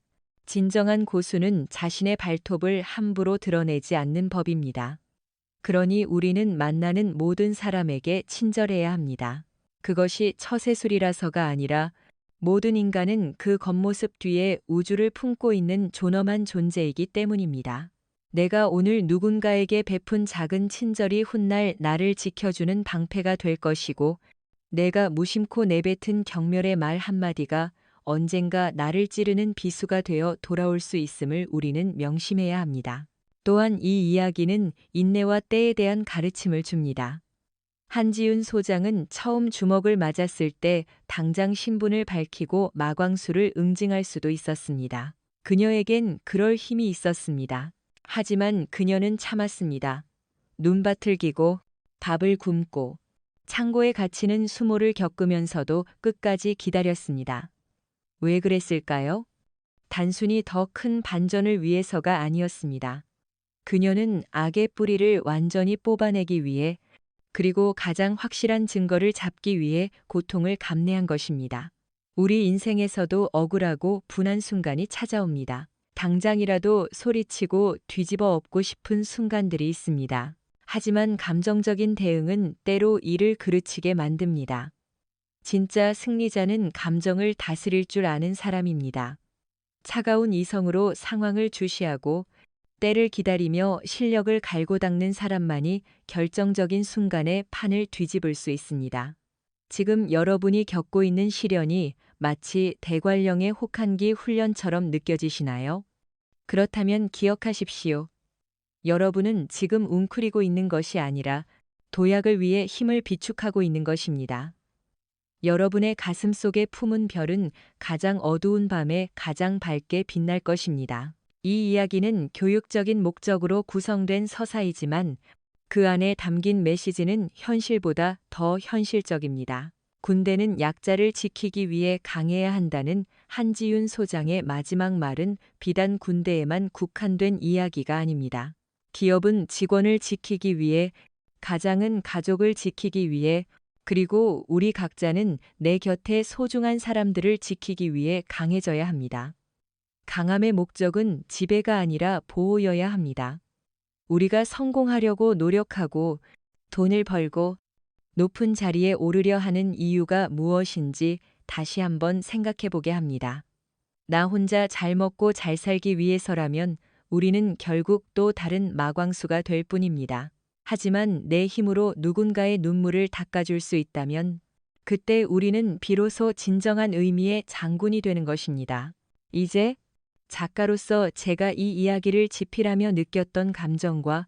진정한 고수는 자신의 발톱을 함부로 드러내지 않는 법입니다. 그러니 우리는 만나는 모든 사람에게 친절해야 합니다. 그것이 처세술이라서가 아니라 모든 인간은 그 겉모습 뒤에 우주를 품고 있는 존엄한 존재이기 때문입니다. 내가 오늘 누군가에게 베푼 작은 친절이 훗날 나를 지켜주는 방패가 될 것이고, 내가 무심코 내뱉은 경멸의 말 한마디가 언젠가 나를 찌르는 비수가 되어 돌아올 수 있음을 우리는 명심해야 합니다. 또한 이 이야기는 인내와 때에 대한 가르침을 줍니다. 한지훈 소장은 처음 주먹을 맞았을 때 당장 신분을 밝히고 마광수를 응징할 수도 있었습니다. 그녀에겐 그럴 힘이 있었습니다. 하지만 그녀는 참았습니다. 눈밭을 기고 밥을 굶고 창고에 갇히는 수모를 겪으면서도 끝까지 기다렸습니다. 왜 그랬을까요? 단순히 더 큰 반전을 위해서가 아니었습니다. 그녀는 악의 뿌리를 완전히 뽑아내기 위해, 그리고 가장 확실한 증거를 잡기 위해 고통을 감내한 것입니다. 우리 인생에서도 억울하고 분한 순간이 찾아옵니다. 당장이라도 소리치고 뒤집어 엎고 싶은 순간들이 있습니다. 하지만 감정적인 대응은 때로 일을 그르치게 만듭니다. 진짜 승리자는 감정을 다스릴 줄 아는 사람입니다. 차가운 이성으로 상황을 주시하고 때를 기다리며 실력을 갈고 닦는 사람만이 결정적인 순간에 판을 뒤집을 수 있습니다. 지금 여러분이 겪고 있는 시련이 마치 대관령의 혹한기 훈련처럼 느껴지시나요? 그렇다면 기억하십시오. 여러분은 지금 웅크리고 있는 것이 아니라 도약을 위해 힘을 비축하고 있는 것입니다. 여러분의 가슴 속에 품은 별은 가장 어두운 밤에 가장 밝게 빛날 것입니다. 이 이야기는 교육적인 목적으로 구성된 서사이지만 그 안에 담긴 메시지는 현실보다 더 현실적입니다. 군대는 약자를 지키기 위해 강해야 한다는 한지훈 소장의 마지막 말은 비단 군대에만 국한된 이야기가 아닙니다. 기업은 직원을 지키기 위해, 가장은 가족을 지키기 위해, 그리고 우리 각자는 내 곁에 소중한 사람들을 지키기 위해 강해져야 합니다. 강함의 목적은 지배가 아니라 보호여야 합니다. 우리가 성공하려고 노력하고 돈을 벌고 높은 자리에 오르려 하는 이유가 무엇인지 다시 한번 생각해 보게 합니다. 나 혼자 잘 먹고 잘 살기 위해서라면 우리는 결국 또 다른 마광수가 될 뿐입니다. 하지만 내 힘으로 누군가의 눈물을 닦아줄 수 있다면 그때 우리는 비로소 진정한 의미의 장군이 되는 것입니다. 이제 작가로서 제가 이 이야기를 집필하며 느꼈던 감정과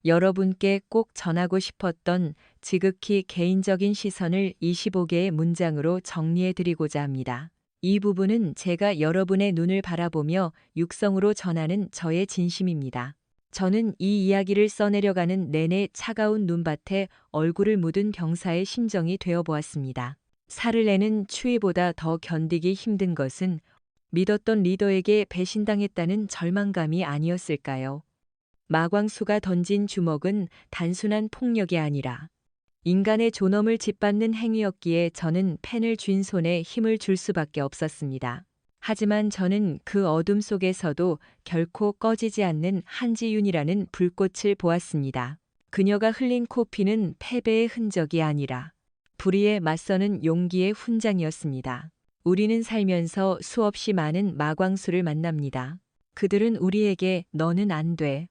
여러분께 꼭 전하고 싶었던 지극히 개인적인 시선을 25개의 문장으로 정리해 드리고자 합니다. 이 부분은 제가 여러분의 눈을 바라보며 육성으로 전하는 저의 진심입니다. 저는 이 이야기를 써내려가는 내내 차가운 눈밭에 얼굴을 묻은 병사의 심정이 되어보았습니다. 살을 내는 추위보다 더 견디기 힘든 것은 믿었던 리더에게 배신당했다는 절망감이 아니었을까요? 마광수가 던진 주먹은 단순한 폭력이 아니라 인간의 존엄을 짓밟는 행위였기에 저는 펜을 쥔 손에 힘을 줄 수밖에 없었습니다. 하지만 저는 그 어둠 속에서도 결코 꺼지지 않는 한지윤이라는 불꽃을 보았습니다. 그녀가 흘린 코피는 패배의 흔적이 아니라 불의에 맞서는 용기의 훈장이었습니다. 우리는 살면서 수없이 많은 마광수를 만납니다. 그들은 우리에게 너는 안 돼,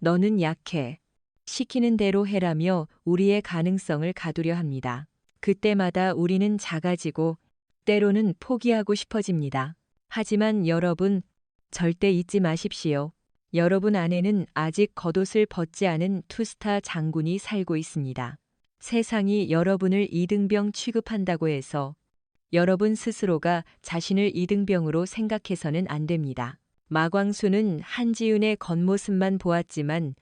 너는 약해, 시키는 대로 해라며 우리의 가능성을 가두려 합니다. 그때마다 우리는 작아지고 때로는 포기하고 싶어집니다. 하지만 여러분, 절대 잊지 마십시오. 여러분 안에는 아직 겉옷을 벗지 않은 투스타 장군이 살고 있습니다. 세상이 여러분을 이등병 취급한다고 해서 여러분 스스로가 자신을 이등병으로 생각해서는 안 됩니다. 마광수는 한지윤의 겉모습만 보았지만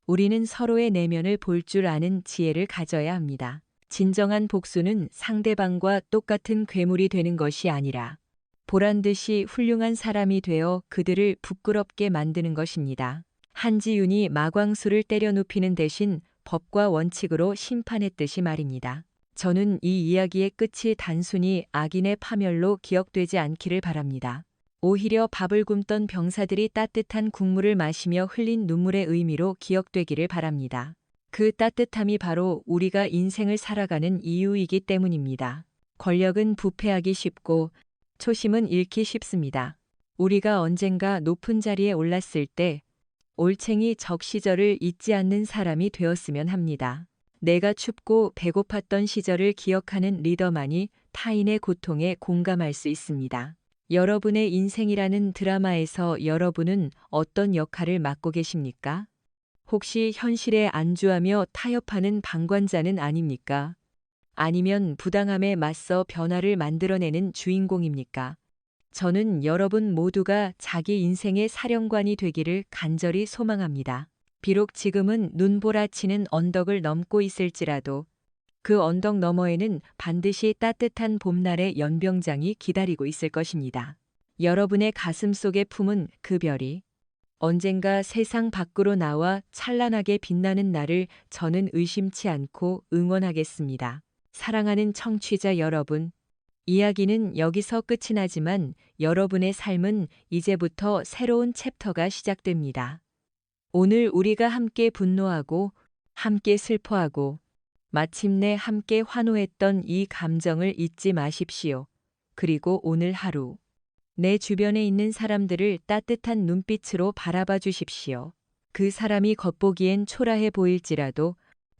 우리는 서로의 내면을 볼 줄 아는 지혜를 가져야 합니다. 진정한 복수는 상대방과 똑같은 괴물이 되는 것이 아니라 보란 듯이 훌륭한 사람이 되어 그들을 부끄럽게 만드는 것입니다. 한지윤이 마광수를 때려 눕히는 대신 법과 원칙으로 심판했듯이 말입니다. 저는 이 이야기의 끝이 단순히 악인의 파멸로 기억되지 않기를 바랍니다. 오히려 밥을 굶던 병사들이 따뜻한 국물을 마시며 흘린 눈물의 의미로 기억되기를 바랍니다. 그 따뜻함이 바로 우리가 인생을 살아가는 이유이기 때문입니다. 권력은 부패하기 쉽고 초심은 잃기 쉽습니다. 우리가 언젠가 높은 자리에 올랐을 때 올챙이 적 시절을 잊지 않는 사람이 되었으면 합니다. 내가 춥고 배고팠던 시절을 기억하는 리더만이 타인의 고통에 공감할 수 있습니다. 여러분의 인생이라는 드라마에서 여러분은 어떤 역할을 맡고 계십니까? 혹시 현실에 안주하며 타협하는 방관자는 아닙니까? 아니면 부당함에 맞서 변화를 만들어내는 주인공입니까? 저는 여러분 모두가 자기 인생의 사령관이 되기를 간절히 소망합니다. 비록 지금은 눈보라치는 언덕을 넘고 있을지라도 그 언덕 너머에는 반드시 따뜻한 봄날의 연병장이 기다리고 있을 것입니다. 여러분의 가슴 속에 품은 그 별이 언젠가 세상 밖으로 나와 찬란하게 빛나는 날을 저는 의심치 않고 응원하겠습니다. 사랑하는 청취자 여러분, 이야기는 여기서 끝이 나지만 여러분의 삶은 이제부터 새로운 챕터가 시작됩니다. 오늘 우리가 함께 분노하고 함께 슬퍼하고 마침내 함께 환호했던 이 감정을 잊지 마십시오. 그리고 오늘 하루 내 주변에 있는 사람들을 따뜻한 눈빛으로 바라봐 주십시오. 그 사람이 겉보기엔 초라해 보일지라도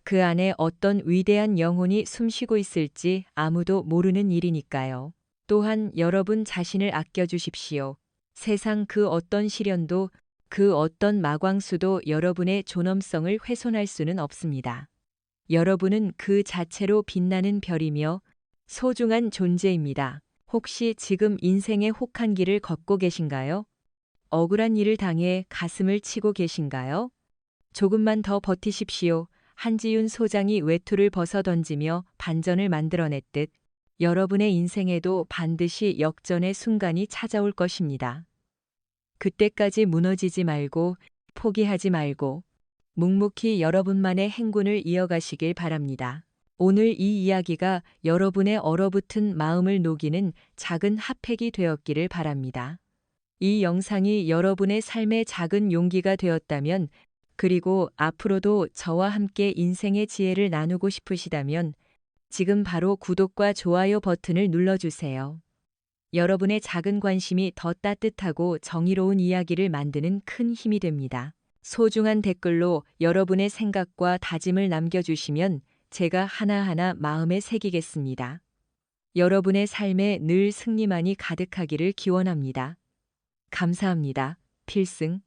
그 안에 어떤 위대한 영혼이 숨쉬고 있을지 아무도 모르는 일이니까요. 또한 여러분 자신을 아껴 주십시오. 세상 그 어떤 시련도 그 어떤 마광수도 여러분의 존엄성을 훼손할 수는 없습니다. 여러분은 그 자체로 빛나는 별이며 소중한 존재입니다. 혹시 지금 인생의 혹한길을 걷고 계신가요? 억울한 일을 당해 가슴을 치고 계신가요? 조금만 더 버티십시오. 한지윤 소장이 외투를 벗어던지며 반전을 만들어냈듯 여러분의 인생에도 반드시 역전의 순간이 찾아올 것입니다. 그때까지 무너지지 말고 포기하지 말고 묵묵히 여러분만의 행군을 이어가시길 바랍니다. 오늘 이 이야기가 여러분의 얼어붙은 마음을 녹이는 작은 핫팩이 되었기를 바랍니다. 이 영상이 여러분의 삶의 작은 용기가 되었다면, 그리고 앞으로도 저와 함께 인생의 지혜를 나누고 싶으시다면 지금 바로 구독과 좋아요 버튼을 눌러주세요. 여러분의 작은 관심이 더 따뜻하고 정의로운 이야기를 만드는 큰 힘이 됩니다. 소중한 댓글로 여러분의 생각과 다짐을 남겨주시면 제가 하나하나 마음에 새기겠습니다. 여러분의 삶에 늘 승리만이 가득하기를 기원합니다. 감사합니다. 필승.